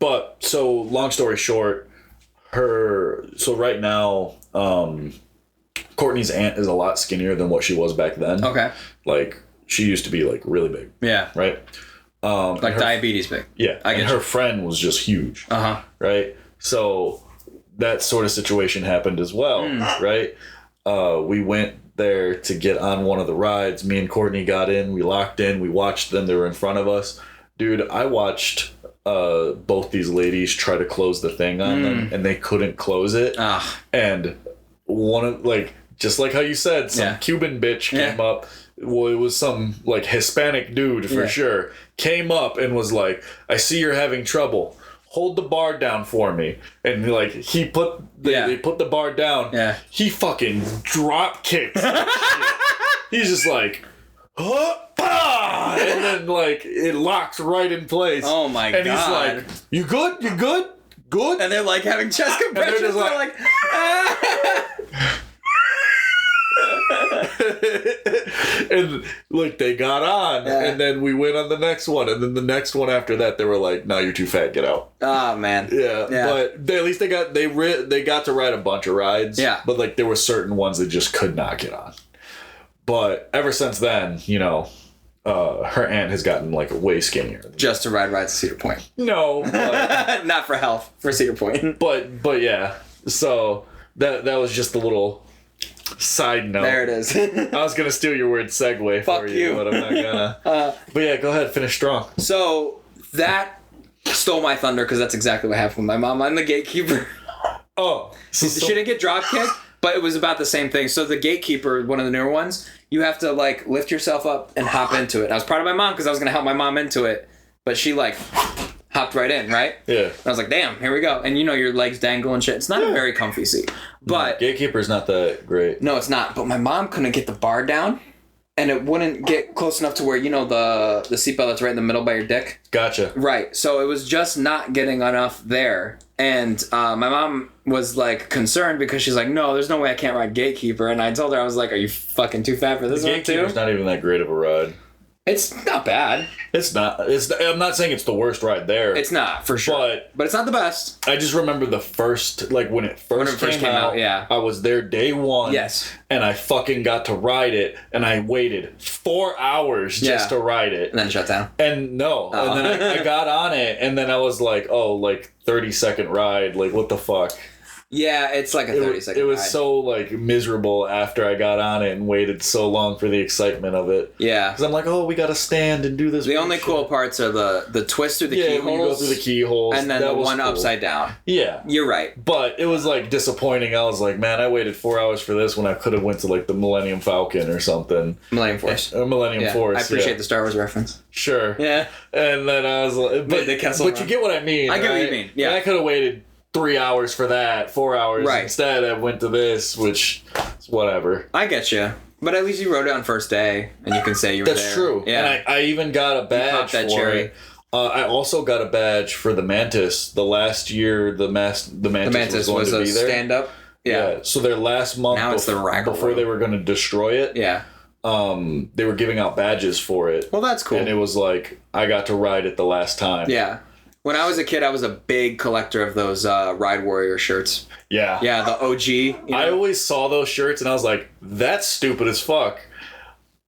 But so long story short, so right now, Courtney's aunt is a lot skinnier than what she was back then. Okay. Like, she used to be, like, really big. Yeah. Right? Like diabetes big. Yeah. And her friend was just huge. Uh-huh. Right? So that sort of situation happened as well. Right? We went there to get on one of the rides. Me and Courtney got in. We locked in. We watched them. They were in front of us. Dude, I watched both these ladies try to close the thing on them, and they couldn't close it. And one of, like, just like how you said, some Cuban bitch came up. Well, it was some, like, Hispanic dude for sure. Came up and was like, I see you're having trouble. Hold the bar down for me. And, like, he put... They put the bar down. Yeah. He fucking drop kicks that shit. He's just like... and then, like, it locks right in place. Oh, my God. And he's like, you good? You good? Good? And they're, like, having chest compressions. And they're like... And like they got on, and then we went on the next one, and then the next one after that, they were like, "No, you're too fat. Get out." Oh man. Yeah. But at least they got to ride a bunch of rides. Yeah. But like there were certain ones they just could not get on. But ever since then, you know, her aunt has gotten like way skinnier. Just to ride rides to Cedar Point. No, but, not for health, for Cedar Point. But yeah. So that was just a little side note. There it is. I was gonna steal your word segue for you, but I'm not gonna. But yeah, go ahead, finish strong. So that stole my thunder because that's exactly what happened with my mom. I'm the gatekeeper. Oh, she didn't get drop kicked, but it was about the same thing. So the gatekeeper, one of the newer ones, you have to like lift yourself up and hop into it. I was proud of my mom because I was gonna help my mom into it, but she like hopped right in, right? Yeah. And I was like, damn, here we go. And you know your legs dangle and shit. It's not a very comfy seat. But gatekeeper's not that great. No, it's not. But my mom couldn't get the bar down, and it wouldn't get close enough to where, you know, the seatbelt that's right in the middle by your dick. Gotcha. Right. So it was just not getting enough there. And my mom was like concerned because she's like, no, there's no way I can't ride gatekeeper. And I told her, I was like, are you fucking too fat for this one too? Gatekeeper's not even that great of a ride. It's not bad. It's not. I'm not saying it's the worst ride there. It's not, for sure. But it's not the best. I just remember the first, like when it first came out, yeah. I was there day one. Yes. And I fucking got to ride it, and I waited 4 hours just to ride it. And then it shut down. And no. Oh. And then I got on it, and then I was like, oh, like 30-second ride. Like, what the fuck? Yeah, it's like a 30-second ride. It was so, like, miserable after I got on it and waited so long for the excitement of it. Yeah. Because I'm like, oh, we got to stand and do this. The only cool parts are the twist through the keyholes. Yeah, you go through the keyholes. And then the one upside down. Yeah. You're right. But it was, like, disappointing. I was like, man, I waited 4 hours for this when I could have went to, like, the Millennium Falcon or something. Millennium Force. Or Millennium Force. I appreciate the Star Wars reference. Sure. Yeah. And then I was like, but you get what I mean. I get what you mean. Yeah. And I could have waited 3 hours for that, 4 hours. Right. Instead, I went to this, which is whatever. I get you. But at least you rode it on first day, and you can say you were there. That's true. Yeah. And I even got a badge for it. I also got a badge for the Mantis. The last year, the Mantis was going to be there. Stand-up? Yeah. So their last month now it's the before they were going to destroy it. Yeah. They were giving out badges for it. Well, that's cool. And it was like, I got to ride it the last time. Yeah. When I was a kid, I was a big collector of those Ride Warrior shirts. Yeah. Yeah, the OG. You know? I always saw those shirts and I was like, that's stupid as fuck.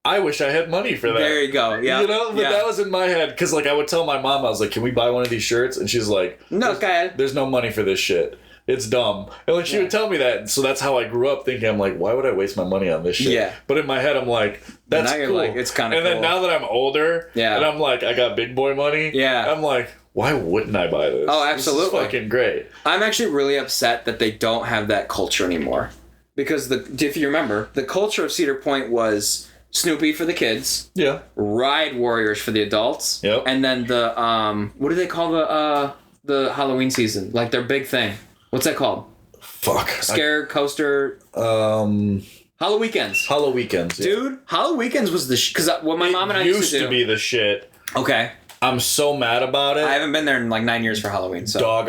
I wish I had money for that. There you go. Yeah. You know, but that was in my head. Because like I would tell my mom, I was like, can we buy one of these shirts? And she's like, no, go ahead. There's no money for this shit. It's dumb. And like she would tell me that. So that's how I grew up thinking, I'm like, why would I waste my money on this shit? Yeah. But in my head, I'm like, that's now you're cool. Like, it's kind of cool. And then now that I'm older, and I'm like, I got big boy money. Yeah. I'm like, why wouldn't I buy this? Oh, absolutely. This is fucking great. I'm actually really upset that they don't have that culture anymore. Because if you remember, the culture of Cedar Point was Snoopy for the kids. Yeah. Ride Warriors for the adults. Yep. And then the what do they call the Halloween season? Like their big thing. What's that called? Fuck. Scare coaster. Hollow Weekends. Hollow Weekends. Yeah. Dude, Hollow Weekends was the because what my mom and I used to be the shit. Okay. I'm so mad about it. I haven't been there in like 9 years for Halloween. So. Dog,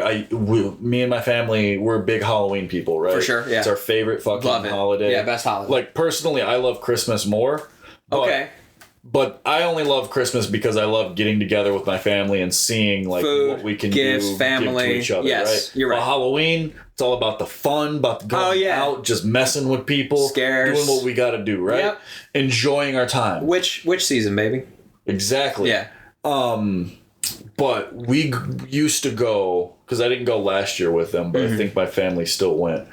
me and my family, we're big Halloween people, right? For sure, yeah. It's our favorite fucking holiday. Yeah, best holiday. Like, personally, I love Christmas more. Okay. But I only love Christmas because I love getting together with my family and seeing like Food, what we can gifts, do family. give to each other. Yes, right? you're right. But Halloween, it's all about the fun, about going out, just messing with people, Scares, doing what we got to do, right? Yep. Enjoying our time. Which season, baby? Exactly. Yeah. But we used to go, because I didn't go last year with them, but I think my family still went.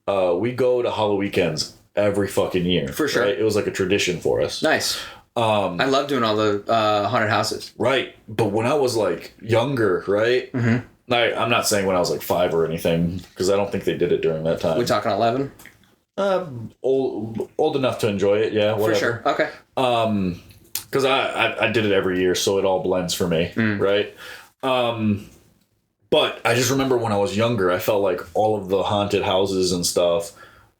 We go to Halloween weekends every fucking year. For sure. Right? It was like a tradition for us. Nice. I love doing all the haunted houses. Right. But when I was like younger, right? Mm-hmm. I'm not saying when I was like 5 or anything, because I don't think they did it during that time. We talking 11? Old enough to enjoy it, yeah. Whatever. For sure. Okay. Because I did it every year, so it all blends for me, right? But I just remember when I was younger, I felt like all of the haunted houses and stuff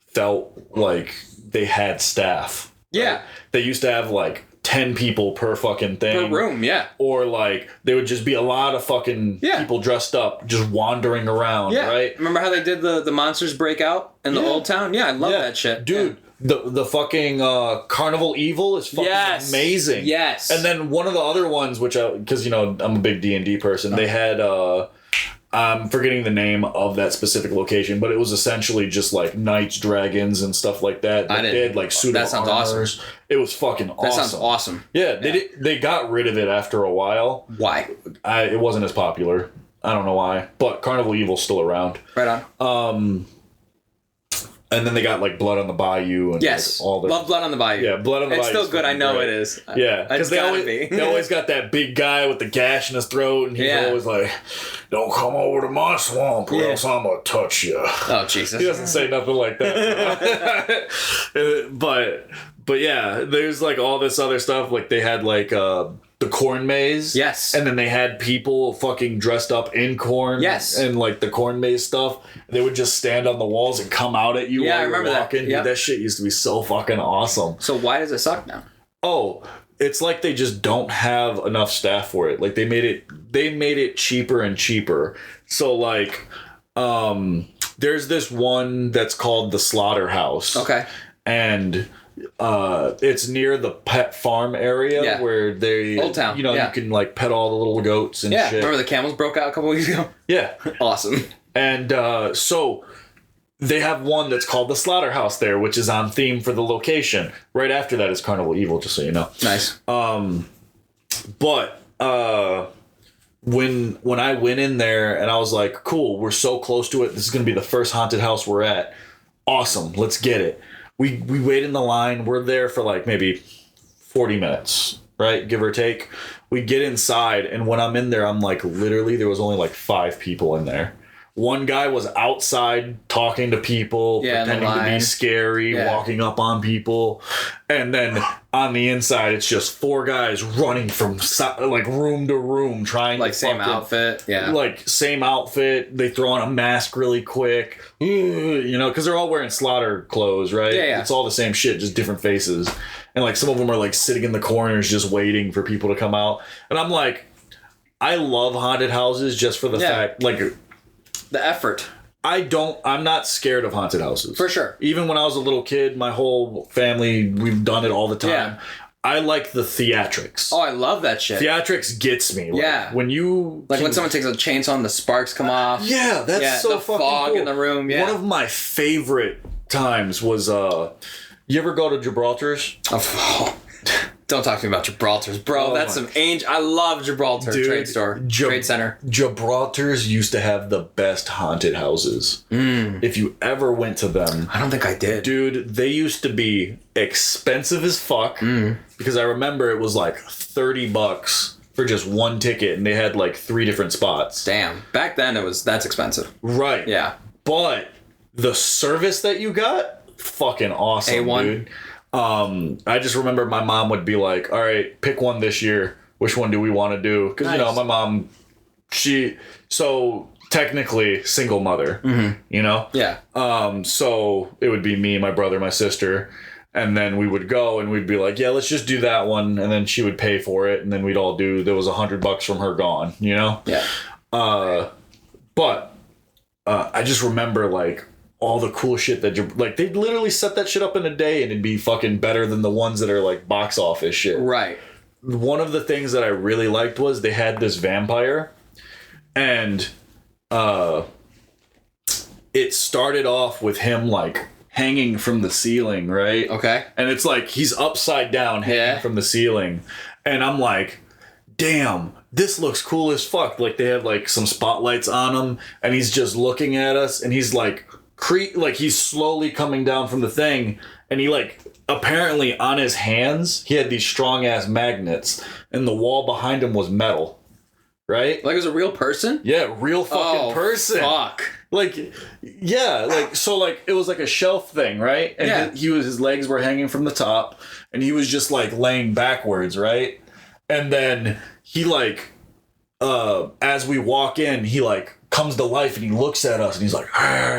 felt like they had staff. Yeah. Right? They used to have like 10 people per fucking thing. Per room, yeah. Or like there would just be a lot of fucking people dressed up just wandering around, right? Remember how they did the monsters break out in the old town? Yeah, I love that shit. Dude, the fucking Carnival Evil is fucking amazing. Yes. And then one of the other ones, which because I'm a big D&D person, they had I'm forgetting the name of that specific location, but it was essentially just like knights, dragons, and stuff like that. They had like suit that sounds armors. Awesome. It was fucking awesome. That sounds awesome. Yeah, they got rid of it after a while. Why? It wasn't as popular. I don't know why, but Carnival Evil's still around. Right on. And then they got like Blood on the Bayou and like, all the love Blood on the Bayou. Yeah, Blood on the Bayou. It's still good. I know great. it is. Yeah, because they always got that big guy with the gash in his throat, and he's always like, "Don't come over to my swamp, or else I'm gonna touch you." Oh Jesus! He doesn't say nothing like that. but yeah, there's like all this other stuff. Like they had like the corn maze. Yes. And then they had people fucking dressed up in corn. Yes. And like the corn maze stuff. They would just stand on the walls and come out at you while you're walking. That. Yep. Dude, that shit used to be so fucking awesome. So why does it suck now? Oh, it's like they just don't have enough staff for it. Like they made it cheaper and cheaper. So like there's this one that's called the Slaughterhouse. Okay. And it's near the pet farm area where they Old Town. You can like pet all the little goats and shit. Remember the camels broke out a couple weeks ago? Yeah. Awesome. And so they have one that's called the Slaughterhouse there, which is on theme for the location. Right after that is Carnival Evil, just so you know. Nice. But when I went in there and I was like, cool, we're so close to it. This is going to be the first haunted house we're at. Awesome. Let's get it. We wait in the line. We're there for like maybe 40 minutes, right? Give or take. We get inside, and when I'm in there, I'm like, literally, there was only like 5 people in there. One guy was outside talking to people, pretending to be scary, walking up on people. And then on the inside, it's just 4 guys running from like room to room trying to same outfit. Yeah. Like same outfit. They throw on a mask really quick, because they're all wearing slaughter clothes, right? Yeah. It's all the same shit, just different faces. And like some of them are like sitting in the corners just waiting for people to come out. And I'm like, I love haunted houses just for the fact, like... The effort. I'm not scared of haunted houses. For sure. Even when I was a little kid, my whole family, we've done it all the time. Yeah. I like the theatrics. Oh, I love that shit. Theatrics gets me. Like, when you... when someone takes a chainsaw and the sparks come off. Yeah, that's so fucking cool. The fog in the room, One of my favorite times was... you ever go to Gibraltar's? Oh, don't talk to me about Gibraltar's, bro. That's some angel. I love Gibraltar trade store, trade center. Gibraltar's used to have the best haunted houses. If you ever went to them, I don't think I did. Dude, they used to be expensive as fuck because I remember it was like $30 for just one ticket, and they had like 3 different spots. Damn, back then that's expensive. Right. Yeah, but the service that you got, fucking awesome, A1. Dude. I just remember my mom would be like, all right, pick one this year. Which one do we want to do? Because, my mom, so technically single mother, Yeah. So it would be me, my brother, my sister. And then we would go and we'd be like, yeah, let's just do that one. And then she would pay for it. And then we'd all there was $100 from her gone, Yeah. But I just remember like, all the cool shit that you're like, they'd literally set that shit up in a day and it'd be fucking better than the ones that are like box office shit. Right. One of the things that I really liked was they had this vampire, and it started off with him like hanging from the ceiling, right? Okay. And it's like he's upside down hanging from the ceiling. And I'm like, damn, this looks cool as fuck. Like they have like some spotlights on him and he's just looking at us and he's like like he's slowly coming down from the thing, and he like apparently on his hands he had these strong ass magnets and the wall behind him was metal. Right? Like it was a real person? Yeah, real fucking person. Fuck. Like, yeah, like, so, like, it was like a shelf thing, right? And his legs were hanging from the top, and he was just, like, laying backwards, right? And then he, like, as we walk in, he, like, comes to life, and he looks at us, and he's like,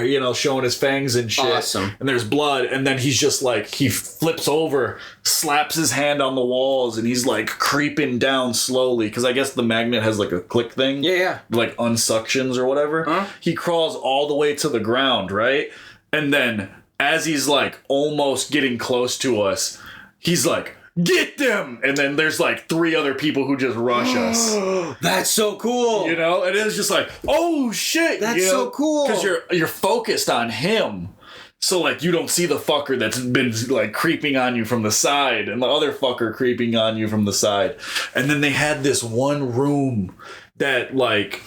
you know, showing his fangs and shit. Awesome. And there's blood, and then he's just, like, he flips over, slaps his hand on the walls, and he's, like, creeping down slowly, because I guess the magnet has, like, a click thing. Yeah. Like, unsuctions or whatever. Huh? He crawls all the way to the ground, right? And then, as he's, like, almost getting close to us, he's like, get them! And then there's like 3 other people who just rush us. That's so cool. You know? And it's just like, oh shit! That's so cool. Because you're focused on him. So like you don't see the fucker that's been like creeping on you from the side and the other fucker creeping on you from the side. And then they had this one room that like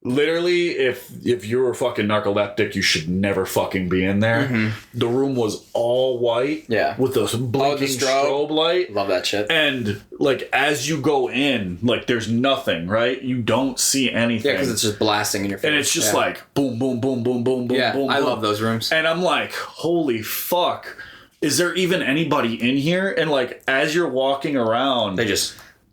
literally if you're a fucking narcoleptic, you should never fucking be in there. Mm-hmm. The room was all white. Yeah. With a blinking strobe light. Love that shit. And like as you go in, like there's nothing, right? You don't see anything. Yeah, because it's just blasting in your face. And it's just like boom, boom, boom, boom, boom, boom, boom. I love those rooms. And I'm like, holy fuck. Is there even anybody in here? And like as you're walking around,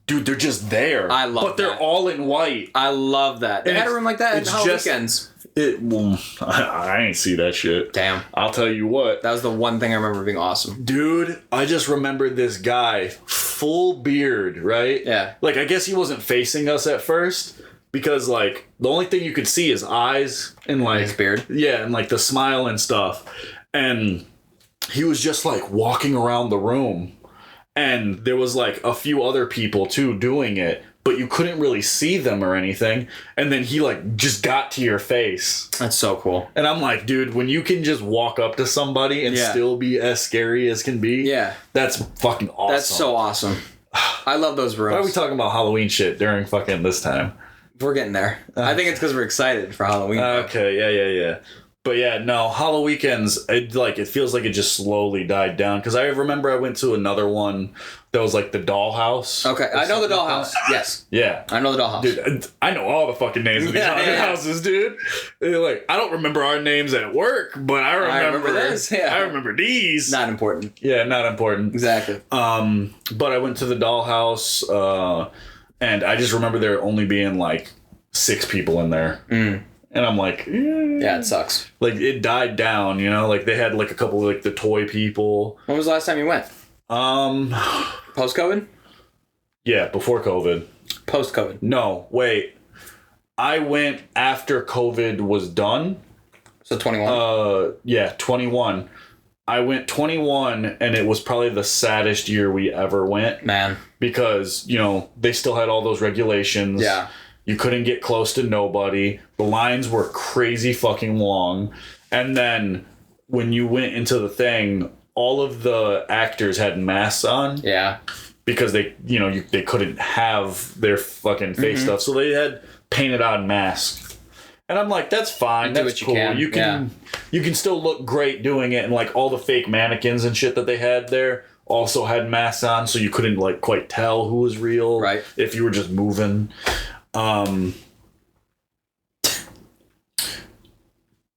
Dude, they're just there. I love that. But they're all in white. I love that. They had a room like that on weekends. I ain't see that shit. Damn. I'll tell you what. That was the one thing I remember being awesome. Dude, I just remembered this guy, full beard, right? Yeah. Like, I guess he wasn't facing us at first because, like, the only thing you could see is eyes and, like... his beard? Yeah, and, like, the smile and stuff. And he was just, like, walking around the room. And there was, like, a few other people, too, doing it. But you couldn't really see them or anything. And then he, like, just got to your face. That's so cool. And I'm like, dude, when you can just walk up to somebody and still be as scary as can be, that's fucking awesome. That's so awesome. I love those rooms. Why are we talking about Halloween shit during fucking this time? We're getting there. I think it's because we're excited for Halloween. Okay, yeah. But yeah, no, Halloween weekends, it feels like it just slowly died down. Because I remember I went to another one that was like the Dollhouse. Okay, I know the Dollhouse. Yes. Yeah. I know the Dollhouse. Dude, I know all the fucking names of these haunted houses, dude. Like, I don't remember our names at work, but I remember this. Yeah. I remember these. Not important. Yeah, not important. Exactly. But I went to the Dollhouse, and I just remember there only being like 6 people in there. And I'm like, yeah, it sucks. Like, it died down, you know? Like, they had, like, a couple of, like, the toy people. When was the last time you went? Post-COVID? Yeah, before COVID. Post-COVID? No, wait. I went after COVID was done. So 21? Yeah, 21. I went 21, and it was probably the saddest year we ever went. Man. Because, you know, they still had all those regulations. Yeah. You couldn't get close to nobody. The lines were crazy fucking long. And then when you went into the thing, all of the actors had masks on. Yeah. Because they, you know, they couldn't have their fucking face stuff. So they had painted on masks. And I'm like, that's fine. That's cool. You can still look great doing it. And like all the fake mannequins and shit that they had there also had masks on. So you couldn't like quite tell who was real. Right. If you were just moving.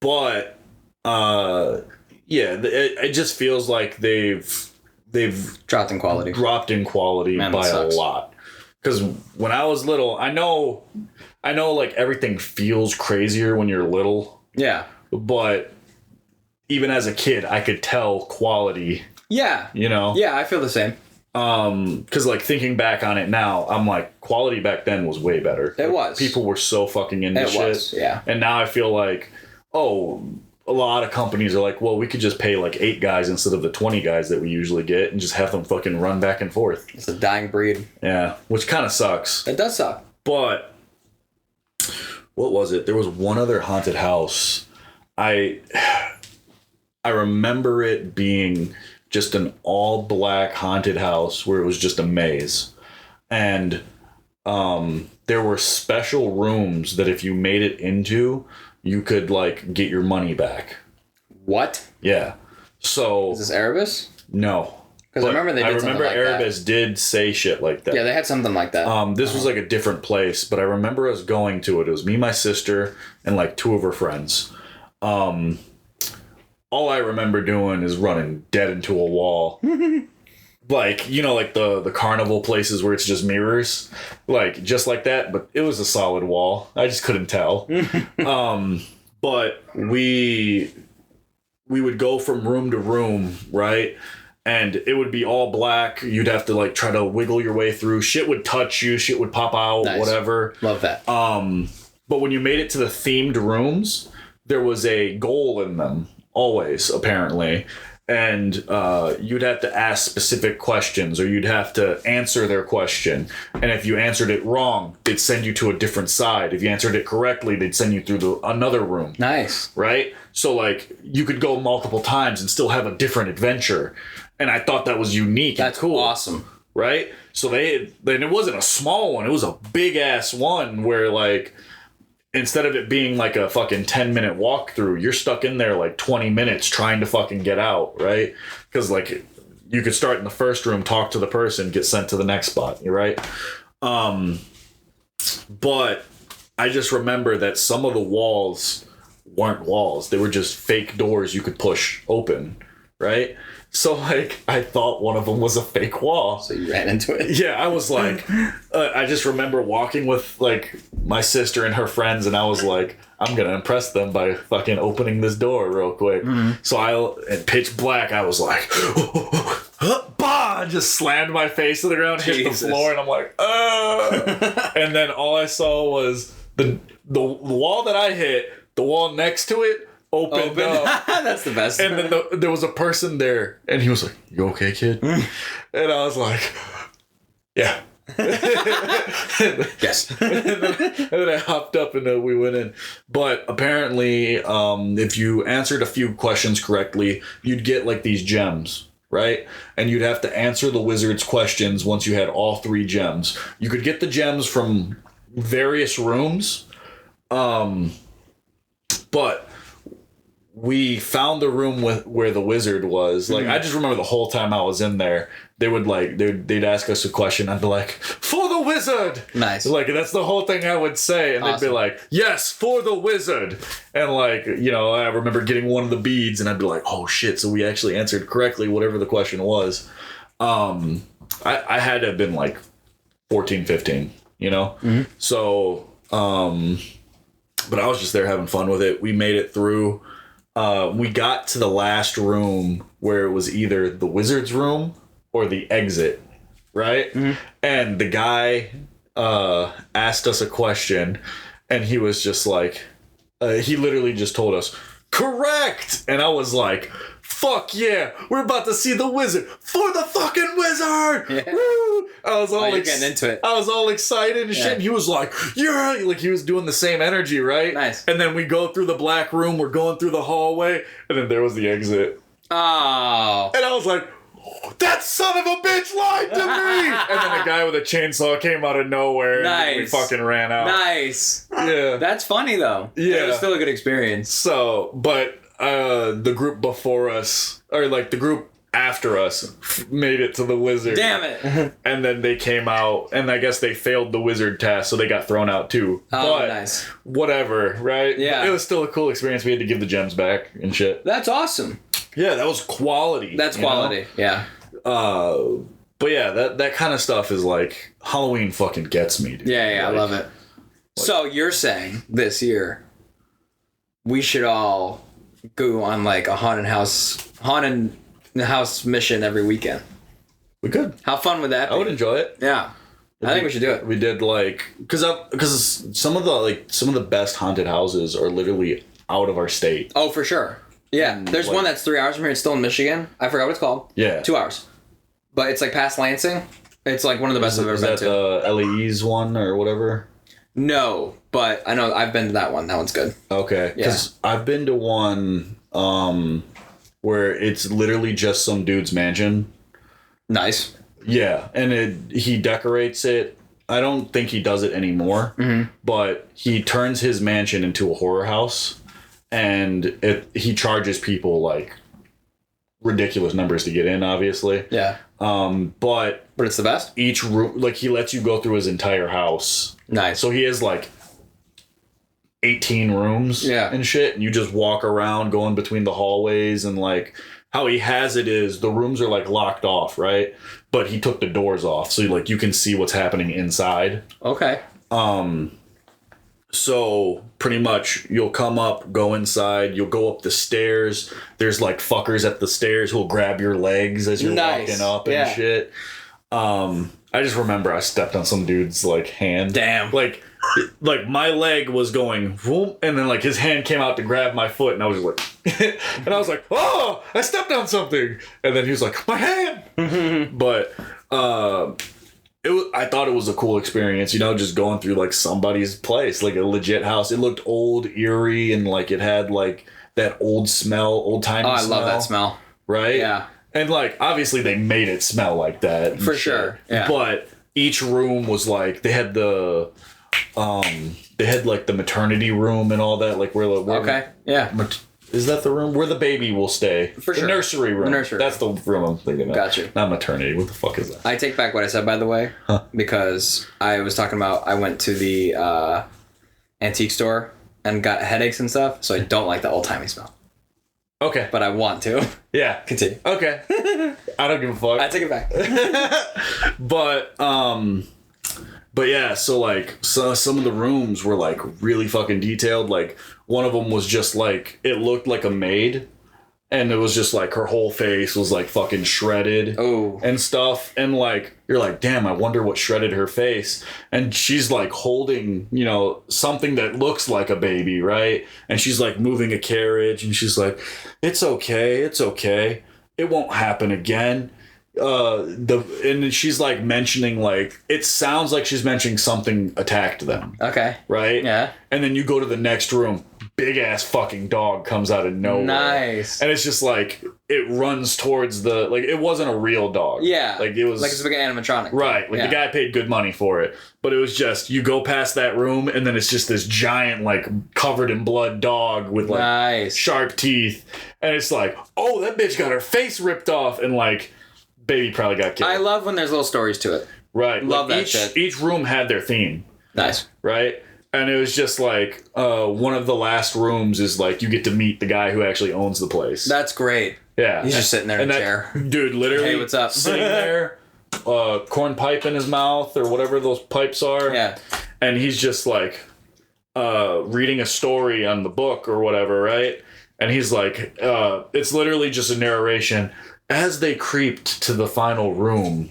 But it just feels like they've dropped in quality by a lot. Because when I was little, I know like everything feels crazier when you're little. Yeah. But even as a kid, I could tell quality. Yeah. You know? Yeah, I feel the same. Because like thinking back on it now, I'm like, quality back then was way better. It was. People were so fucking into shit. It was, yeah. And now I feel like, oh, a lot of companies are like, well, we could just pay like 8 guys instead of the 20 guys that we usually get and just have them fucking run back and forth. It's a dying breed. Yeah, which kind of sucks. It does suck. But what was it? There was one other haunted house. I remember it being just an all black haunted house where it was just a maze. And there were special rooms that if you made it into, you could like get your money back. What? Yeah. So is this Erebus? No. Because I remember Erebus did say shit like that. Yeah, they had something like that. This was like a different place, but I remember us going to it. It was me, my sister, and like 2 of her friends. All I remember doing is running dead into a wall. Like, you know, like the carnival places where it's just mirrors. Like, just like that, but it was a solid wall. I just couldn't tell. But we would go from room to room, right? And it would be all black. You'd have to like try to wiggle your way through. Shit would touch you. Shit would pop out. Nice. Whatever. Love that. But when you made it to the themed rooms, there was a goal in them. Always, apparently. And you'd have to ask specific questions, or you'd have to answer their question. And if you answered it wrong, they'd send you to a different side. If you answered it correctly, they'd send you through another room. Nice. Right? So, like, you could go multiple times and still have a different adventure. And I thought that was unique. That's cool. Awesome. Right? So then it wasn't a small one. It was a big-ass one where, like, instead of it being like a fucking 10-minute walkthrough, you're stuck in there like 20 minutes trying to fucking get out, right? Because like you could start in the first room, talk to the person, get sent to the next spot, right? But I just remember that some of the walls weren't walls. They were just fake doors you could push open, right? So, like, I thought one of them was a fake wall. So you ran into it? Yeah, I was like, I just remember walking with, like, my sister and her friends, and I was like, I'm going to impress them by fucking opening this door real quick. Mm-hmm. So in pitch black, I was like, bah! Just slammed my face to the ground, hit the floor, and I'm like, and then all I saw was the wall that I hit, the wall next to it, opened up. That's the best. And then there was a person there, and he was like, "You okay, kid?" And I was like, "Yeah." Yes. and then I hopped up and we went in. But apparently, if you answered a few questions correctly, you'd get like these gems, right? And you'd have to answer the wizard's questions once you had all 3 gems. You could get the gems from various rooms, but we found the room where the wizard was. Like, I just remember the whole time I was in there, they would like, they'd ask us a question. I'd be like, "For the wizard!" Nice. Like, that's the whole thing I would say. And They'd be like, "Yes, for the wizard." And like, you know, I remember getting one of the beads and I'd be like, "Oh shit." So we actually answered correctly, whatever the question was. I had to have been like 14, 15, you know? Mm-hmm. So, but I was just there having fun with it. We made it through. We got to the last room where it was either the wizard's room or the exit, right? Mm-hmm. And the guy asked us a question, and he was just like, he literally just told us, "Correct!" And I was like, "Fuck yeah, we're about to see the wizard for the fucking wizard!" Yeah. Woo! I was all getting into it. I was all excited and shit. And he was like, "Yeah," like he was doing the same energy, right? Nice. And then we go through the black room. We're going through the hallway, and then there was the exit. Oh. And I was like, "That son of a bitch lied to me!" And then a guy with a chainsaw came out of nowhere. Nice. And we fucking ran out. Nice. Yeah. That's funny though. Yeah. It was still a good experience. So, but the group before us, or like the group after us, made it to the wizard. Damn it. And then they came out, and I guess they failed the wizard task, so they got thrown out too. Oh, but nice. Whatever, right? Yeah. But it was still a cool experience. We had to give the gems back and shit. That's awesome. Yeah, that was quality. That's quality. Know? Yeah. But yeah, that kind of stuff is like, Halloween fucking gets me, dude. Yeah, like, I love it. So you're saying this year we should all go on like a haunted house mission every weekend? We could. How fun would that be? I would enjoy it. Yeah. I think we should do it. We did like, because some of the best haunted houses are literally out of our state. Oh, for sure. Yeah, there's like, one that's 3 hours from here. It's still in Michigan. I forgot what it's called. Yeah. 2 hours. But it's like past Lansing. It's like one of the best I've ever been to. Is that the LEE's one or whatever? No, but I know I've been to that one. That one's good. Okay. Because I've been to one where it's literally just some dude's mansion. Nice. Yeah, and he decorates it. I don't think he does it anymore, but he turns his mansion into a horror house, and he charges people like ridiculous numbers to get in, obviously. Yeah. But it's the best. Each room, like he lets you go through his entire house. Nice. So he has like 18 rooms and shit, and you just walk around going between the hallways, and like how he has it is the rooms are like locked off, right? But he took the doors off, so like you can see what's happening inside. Okay. So pretty much you'll come up, go inside, you'll go up the stairs. There's like fuckers at the stairs who'll grab your legs as you're walking up and shit. I just remember I stepped on some dude's like hand. Damn. Like my leg was going whoop, and then like his hand came out to grab my foot, and I was just like and I was like, oh, I stepped on something, and then he was like, my hand. But I thought it was a cool experience, you know, just going through like somebody's place, like a legit house. It looked old, eerie, and like it had like that old smell, old timey smell. Oh, I love that smell. Right? Yeah. And like obviously they made it smell like that. For sure. Yeah. But each room was like they had like the maternity room and all that, like where is that the room where the baby will stay? For sure. The nursery room. The nursery. That's the room I'm thinking of. Got you. Not maternity. What the fuck is that? I take back what I said, by the way, because I was talking about I went to the antique store and got headaches and stuff, so I don't like the old-timey smell. Okay. But I want to. Yeah. Continue. Okay. I don't give a fuck. I take it back. But yeah, so some of the rooms were like really fucking detailed. Like one of them was just like, it looked like a maid, and it was just like her whole face was like fucking shredded and stuff. And like, you're like, damn, I wonder what shredded her face. And she's like holding, you know, something that looks like a baby, right? And she's like moving a carriage, and she's like, it's okay. It won't happen again. And she's like mentioning, like, it sounds like she's mentioning something attacked them. Okay. Right? Yeah. And then you go to the next room, big ass fucking dog comes out of nowhere. Nice. And it's just like, it runs towards like, it wasn't a real dog. Yeah. Like it was. Like it's a big animatronic. Right. Like the guy paid good money for it. But it was just, you go past that room, and then it's just this giant, like, covered in blood dog with like sharp teeth. And it's like, oh, that bitch got her face ripped off, and like, baby probably got killed. I love when there's little stories to it. Right. Love like that shit. Each room had their theme. Nice. Right? And it was just like, one of the last rooms is like, you get to meet the guy who actually owns the place. That's great. Yeah. He's just sitting there in a chair. Dude, literally. Hey, what's up? Sitting there, corn pipe in his mouth or whatever those pipes are. Yeah. And he's just like, reading a story on the book or whatever, right? And he's like, it's literally just a narration. As they creeped to the final room,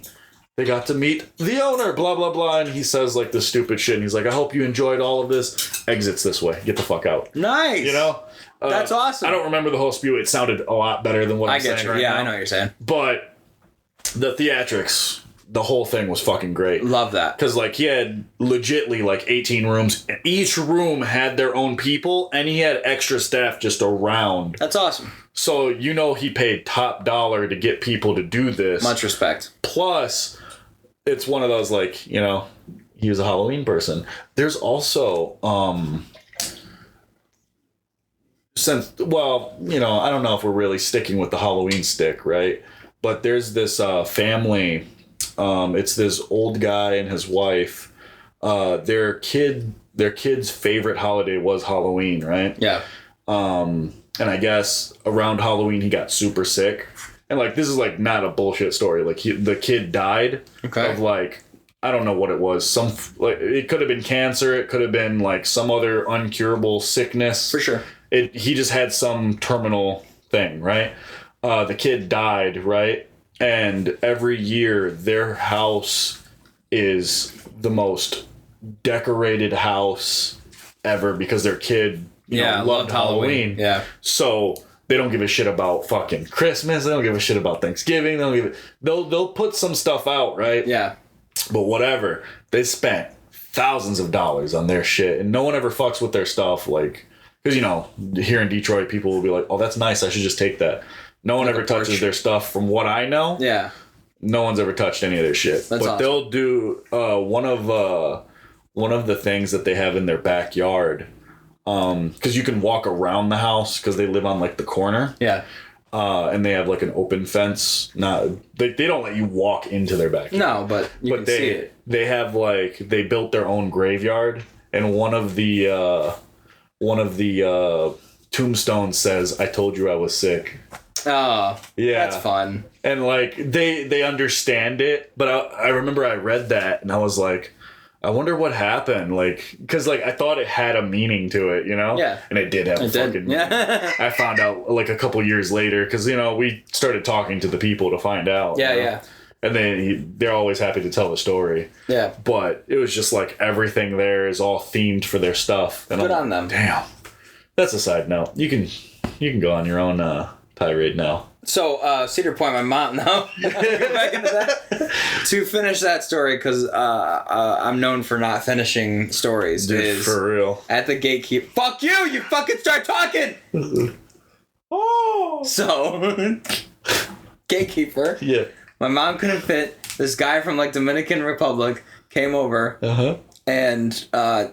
they got to meet the owner, blah, blah, blah. And he says like this stupid shit. And he's like, I hope you enjoyed all of this. Exits this way. Get the fuck out. Nice. You know? That's awesome. I don't remember the whole spew. It sounded a lot better than what I'm saying right now. Yeah, I know what you're saying. But the theatrics, the whole thing was fucking great. Love that. Because like he had legitly like 18 rooms. Each room had their own people, and he had extra staff just around. That's awesome. So, you know, he paid top dollar to get people to do this. Much respect. Plus, it's one of those, like, you know, he was a Halloween person. There's also, well, you know, I don't know if we're really sticking with the Halloween stick, right? But there's this family, it's this old guy and his wife. Their kid's favorite holiday was Halloween, right? Yeah. And I guess around Halloween he got super sick, and like this is like not a bullshit story. Like the kid died of like, I don't know what it was. Some like it could have been cancer. It could have been like some other uncurable sickness. For sure. He just had some terminal thing, right? The kid died, right? And every year their house is the most decorated house ever because their kid, loved Halloween. Yeah. So they don't give a shit about fucking Christmas. They don't give a shit about Thanksgiving. They'll put some stuff out, right? Yeah. But whatever. They spent thousands of dollars on their shit, and no one ever fucks with their stuff. Like, because here in Detroit, people will be like, "Oh, that's nice. I should just take that." No one ever touches their stuff, from what I know. Yeah. No one's ever touched any of their shit. That's awesome. They'll do one of the things that they have in their backyard. Because you can walk around the house because they live on like the corner. Yeah. And they have like an open fence. They don't let you walk into their backyard. No, but you can see it. They have they built their own graveyard, and one of the tombstones says, "I told you I was sick." Oh, yeah, that's fun. And they understand it, but I remember I read that and I was like, I wonder what happened, because I thought it had a meaning to it, Yeah. And it did have a fucking meaning. Yeah. I found out a couple years later because we started talking to the people to find out. Yeah, yeah. And then they're always happy to tell the story. Yeah. But it was just everything there is all themed for their stuff. And Good on them. Damn. That's a side note. You can go on your own tirade now. So, Cedar Point, my mom, no. Get back into that. To finish that story, because I'm known for not finishing stories. Dude, for real. At the gatekeeper. Fuck you! You fucking start talking! Oh! So, gatekeeper. Yeah. My mom couldn't fit. This guy from Dominican Republic came over. Uh-huh. And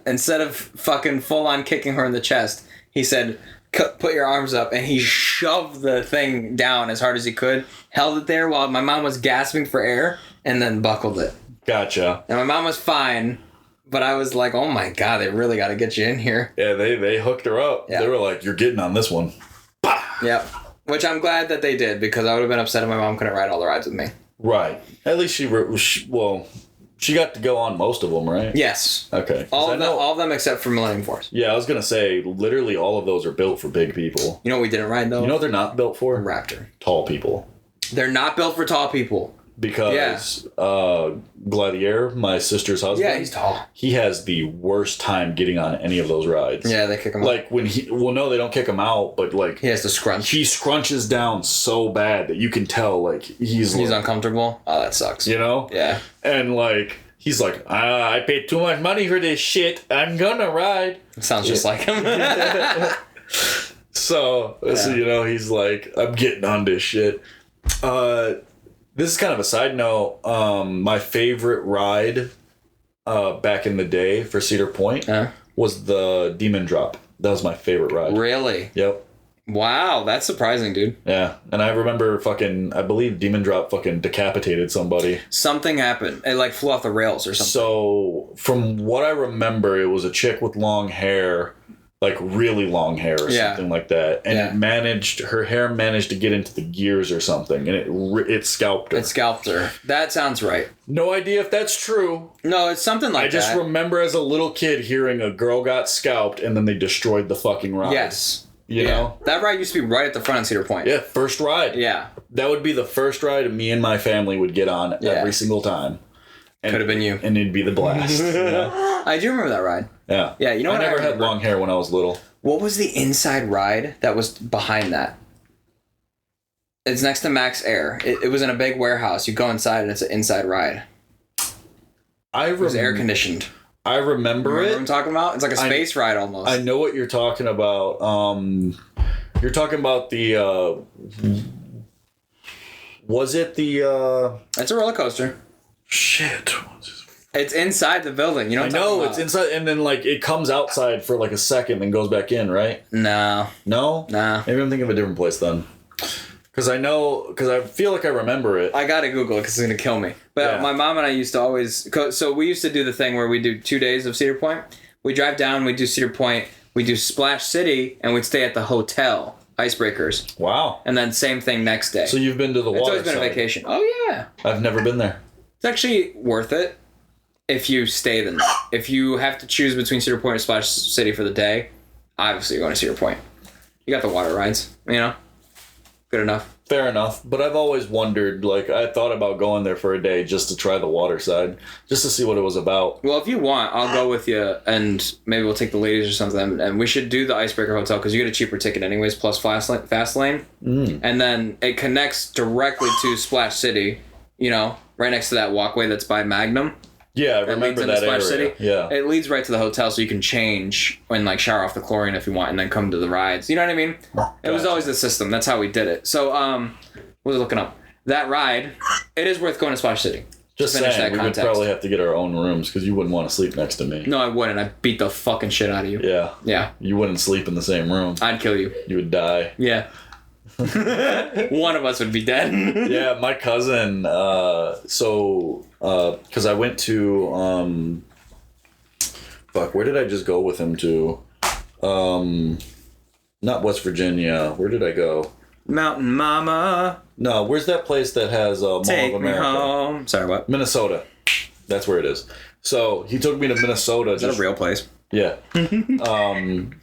instead of fucking full on kicking her in the chest, he said, "Put your arms up," and he shoved the thing down as hard as he could, held it there while my mom was gasping for air, and then buckled it. Gotcha. And my mom was fine, but I was like, oh my god, they really got to get you in here. Yeah, they hooked her up. Yeah. They were like, "You're getting on this one." Bah! Yep. Which I'm glad that they did, because I would have been upset if my mom couldn't ride all the rides with me. Right. At least she got to go on most of them, right? Yes. Okay. All of them except for Millennium Force. Yeah, I was going to say, literally all of those are built for big people. You know what we didn't ride, though? You know what they're not built for? Raptor. Tall people. They're not built for tall people. Because Gladiator, my sister's husband. Yeah, he's tall. He has the worst time getting on any of those rides. Yeah, they kick him out. When no, they don't kick him out, but he has to scrunch. He scrunches down so bad that you can tell he's uncomfortable. Oh, that sucks. Yeah. And he's like, I paid too much money for this shit. I'm gonna ride. Sounds just like him. So he's like, I'm getting on this shit. This is kind of a side note. My favorite ride back in the day for Cedar Point was the Demon Drop. That was my favorite ride. Really? Yep. Wow, that's surprising, dude. Yeah, and I remember I believe Demon Drop fucking decapitated somebody. Something happened. It flew off the rails or something. So from what I remember, it was a chick with long hair, really long hair or something like that, and her hair managed to get into the gears or something, and it scalped her. It scalped her. That sounds right. No idea if that's true. No, it's something like that. I just remember as a little kid hearing a girl got scalped, and then they destroyed the fucking ride. Yes. You know? That ride used to be right at the front of Cedar Point. Yeah, first ride. Yeah. That would be the first ride me and my family would get on every single time. Could have been you. And it'd be the blast. I do remember that ride. Yeah. Yeah, I never had long hair when I was little. What was the inside ride that was behind that? It's next to Max Air. It was in a big warehouse. You go inside and it's an inside ride. It was air conditioned. I remember it. What I'm talking about? It's like a space ride almost. I know what you're talking about. You're talking about the... was it the... It's a roller coaster. Shit. It's inside the building. You know what I'm talking about? It's inside, and then it comes outside for a second and goes back in, right? No. No? Nah. Maybe I'm thinking of a different place then. Because I feel like I remember it. I gotta Google it because it's gonna kill me. But my mom and I used to always... So we used to do the thing where we do 2 days of Cedar Point. We drive down, we do Cedar Point, we do Splash City, and we'd stay at the hotel, Icebreakers. Wow. And then same thing next day. So you've been to the water It's always been side. a vacation. Oh, yeah. I've never been there. It's actually worth it if you stay the night. If you have to choose between Cedar Point or Splash City for the day, obviously you're going to Cedar Point. You got the water rides, Good enough. Fair enough, but I've always wondered, like, I thought about going there for a day just to try the water side, just to see what it was about. Well, if you want, I'll go with you, and maybe we'll take the ladies or something, and we should do the Icebreaker Hotel, because you get a cheaper ticket anyways, plus fast lane, and then it connects directly to Splash City, you know, right next to that walkway that's by Magnum. Yeah, I remember that area. City. Yeah. It leads right to the hotel, so you can change and like shower off the chlorine if you want, and then come to the rides. You know what I mean? It was always the system. That's how we did it. So, what was I looking up? That ride, it is worth going to Splash City. Just saying, we would probably have to get our own rooms because you wouldn't want to sleep next to me. No, I wouldn't. I'd beat the fucking shit out of you. Yeah. Yeah. You wouldn't sleep in the same room. I'd kill you. You would die. Yeah. One of us would be dead. Yeah, my cousin, because I went to, where did I just go with him to? Not West Virginia. Where did I go? Mountain Mama. No, where's that place that has Mall of Take America? me home. Sorry, what? Minnesota. That's where it is. So he took me to Minnesota. Is that a real place? Yeah.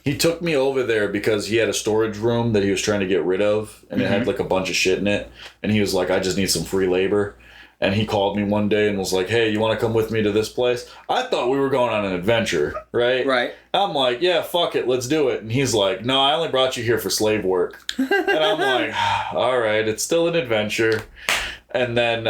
He took me over there because he had a storage room that he was trying to get rid of, and it had like a bunch of shit in it. And he was like, I just need some free labor. And he called me one day and was like, hey, you want to come with me to this place? I thought we were going on an adventure, right? Right. I'm like, yeah, fuck it, let's do it. And he's like, no, I only brought you here for slave work. And I'm like, all right, it's still an adventure. And then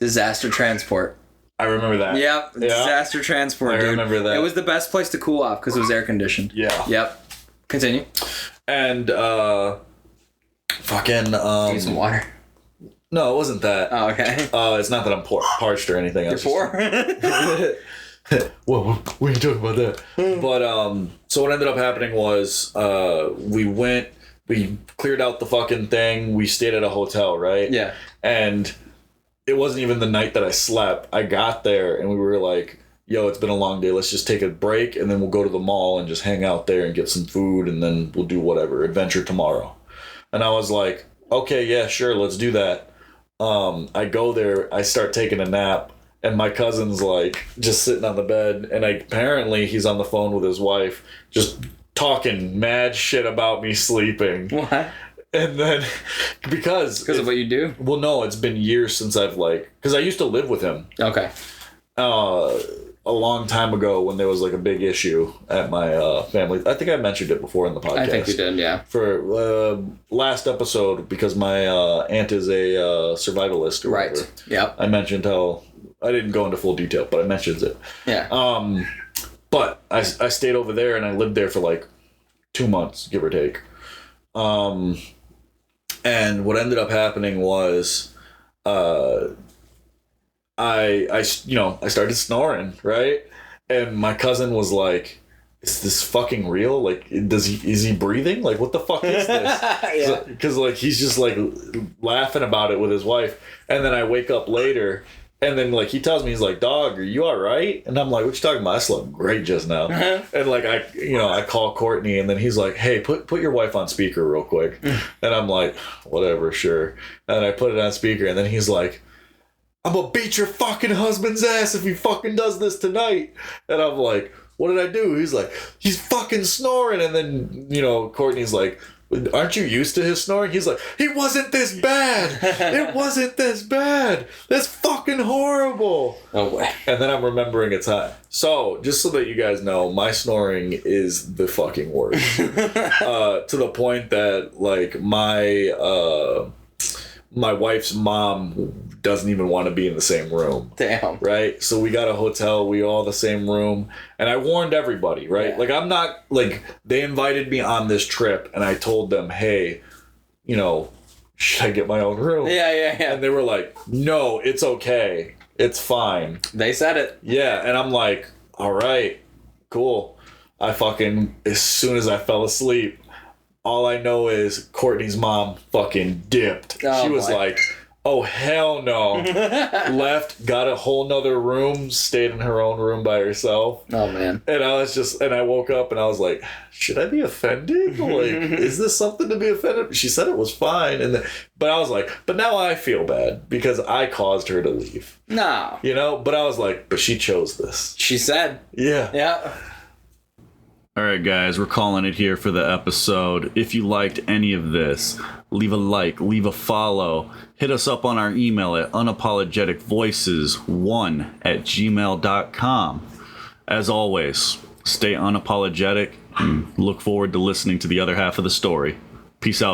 Disaster Transport. I remember that. Yep. Disaster Transport, dude. I remember that. It was the best place to cool off because it was air conditioned. Yeah. Yep. Continue. And fucking Need some water. no, it wasn't that. Oh, okay. It's not that I'm parched or anything. You're poor? Whoa, we ain't talking about that. But so what ended up happening was we cleared out the fucking thing. We stayed at a hotel, right? Yeah. And it wasn't even the night that I slept. I got there and we were like, yo, it's been a long day. Let's just take a break and then we'll go to the mall and just hang out there and get some food and then we'll do whatever, adventure tomorrow. And I was like, okay, yeah, sure, let's do that. I go there, I start taking a nap, and my cousin's like just sitting on the bed, and apparently he's on the phone with his wife, just talking mad shit about me sleeping. What? And then because of what you do? Well, no, it's been years since I've because I used to live with him. Okay. A long time ago when there was like a big issue at my family. I think I mentioned it before in the podcast. I think you did, yeah. For last episode, because my aunt is a survivalist or whatever. Right. Yep. I mentioned how I didn't go into full detail, but I mentioned it. Yeah. But I stayed over there and I lived there for like 2 months, give or take. And what ended up happening was I started snoring, right? And my cousin was like, is this fucking real? Like, is he breathing? Like, what the fuck is this? Yeah. Because like he's just like laughing about it with his wife. And then I wake up later and then like he tells me, he's like, dog, are you all right? And I'm like, what you talking about? I slept great just now. And like I call Courtney and then he's like, hey, put your wife on speaker real quick. And I'm like, whatever, sure. And I put it on speaker and then he's like, I'm gonna beat your fucking husband's ass if he fucking does this tonight. And I'm like, what did I do? He's like, he's fucking snoring. And then, Courtney's like, aren't you used to his snoring? He's like, he wasn't this bad. It wasn't this bad. That's fucking horrible. No way. And then I'm remembering a time. So, just so that you guys know, my snoring is the fucking worst. To the point that, like, my wife's mom doesn't even want to be in the same room. Damn. Right? So we got a hotel, we all the same room, and I warned everybody, right? Yeah. Like I'm not like they invited me on this trip and I told them, hey, should I get my own room? Yeah. And they were like, no, it's okay. It's fine. They said it. Yeah, and I'm like, all right, cool. I fucking as soon as I fell asleep, all I know is Courtney's mom fucking dipped. Oh, she was boy. like, oh, hell no. Left, got a whole nother room, stayed in her own room by herself. Oh, man. And I woke up and I was like, should I be offended? Like, is this something to be offended? She said it was fine. But I was like, but now I feel bad because I caused her to leave. No. But I was like, but she chose this. She said. Yeah. Yeah. All right, guys, we're calling it here for the episode. If you liked any of this, leave a like, leave a follow. Hit us up on our email at unapologeticvoices1@gmail.com. As always, stay unapologetic and look forward to listening to the other half of the story. Peace out.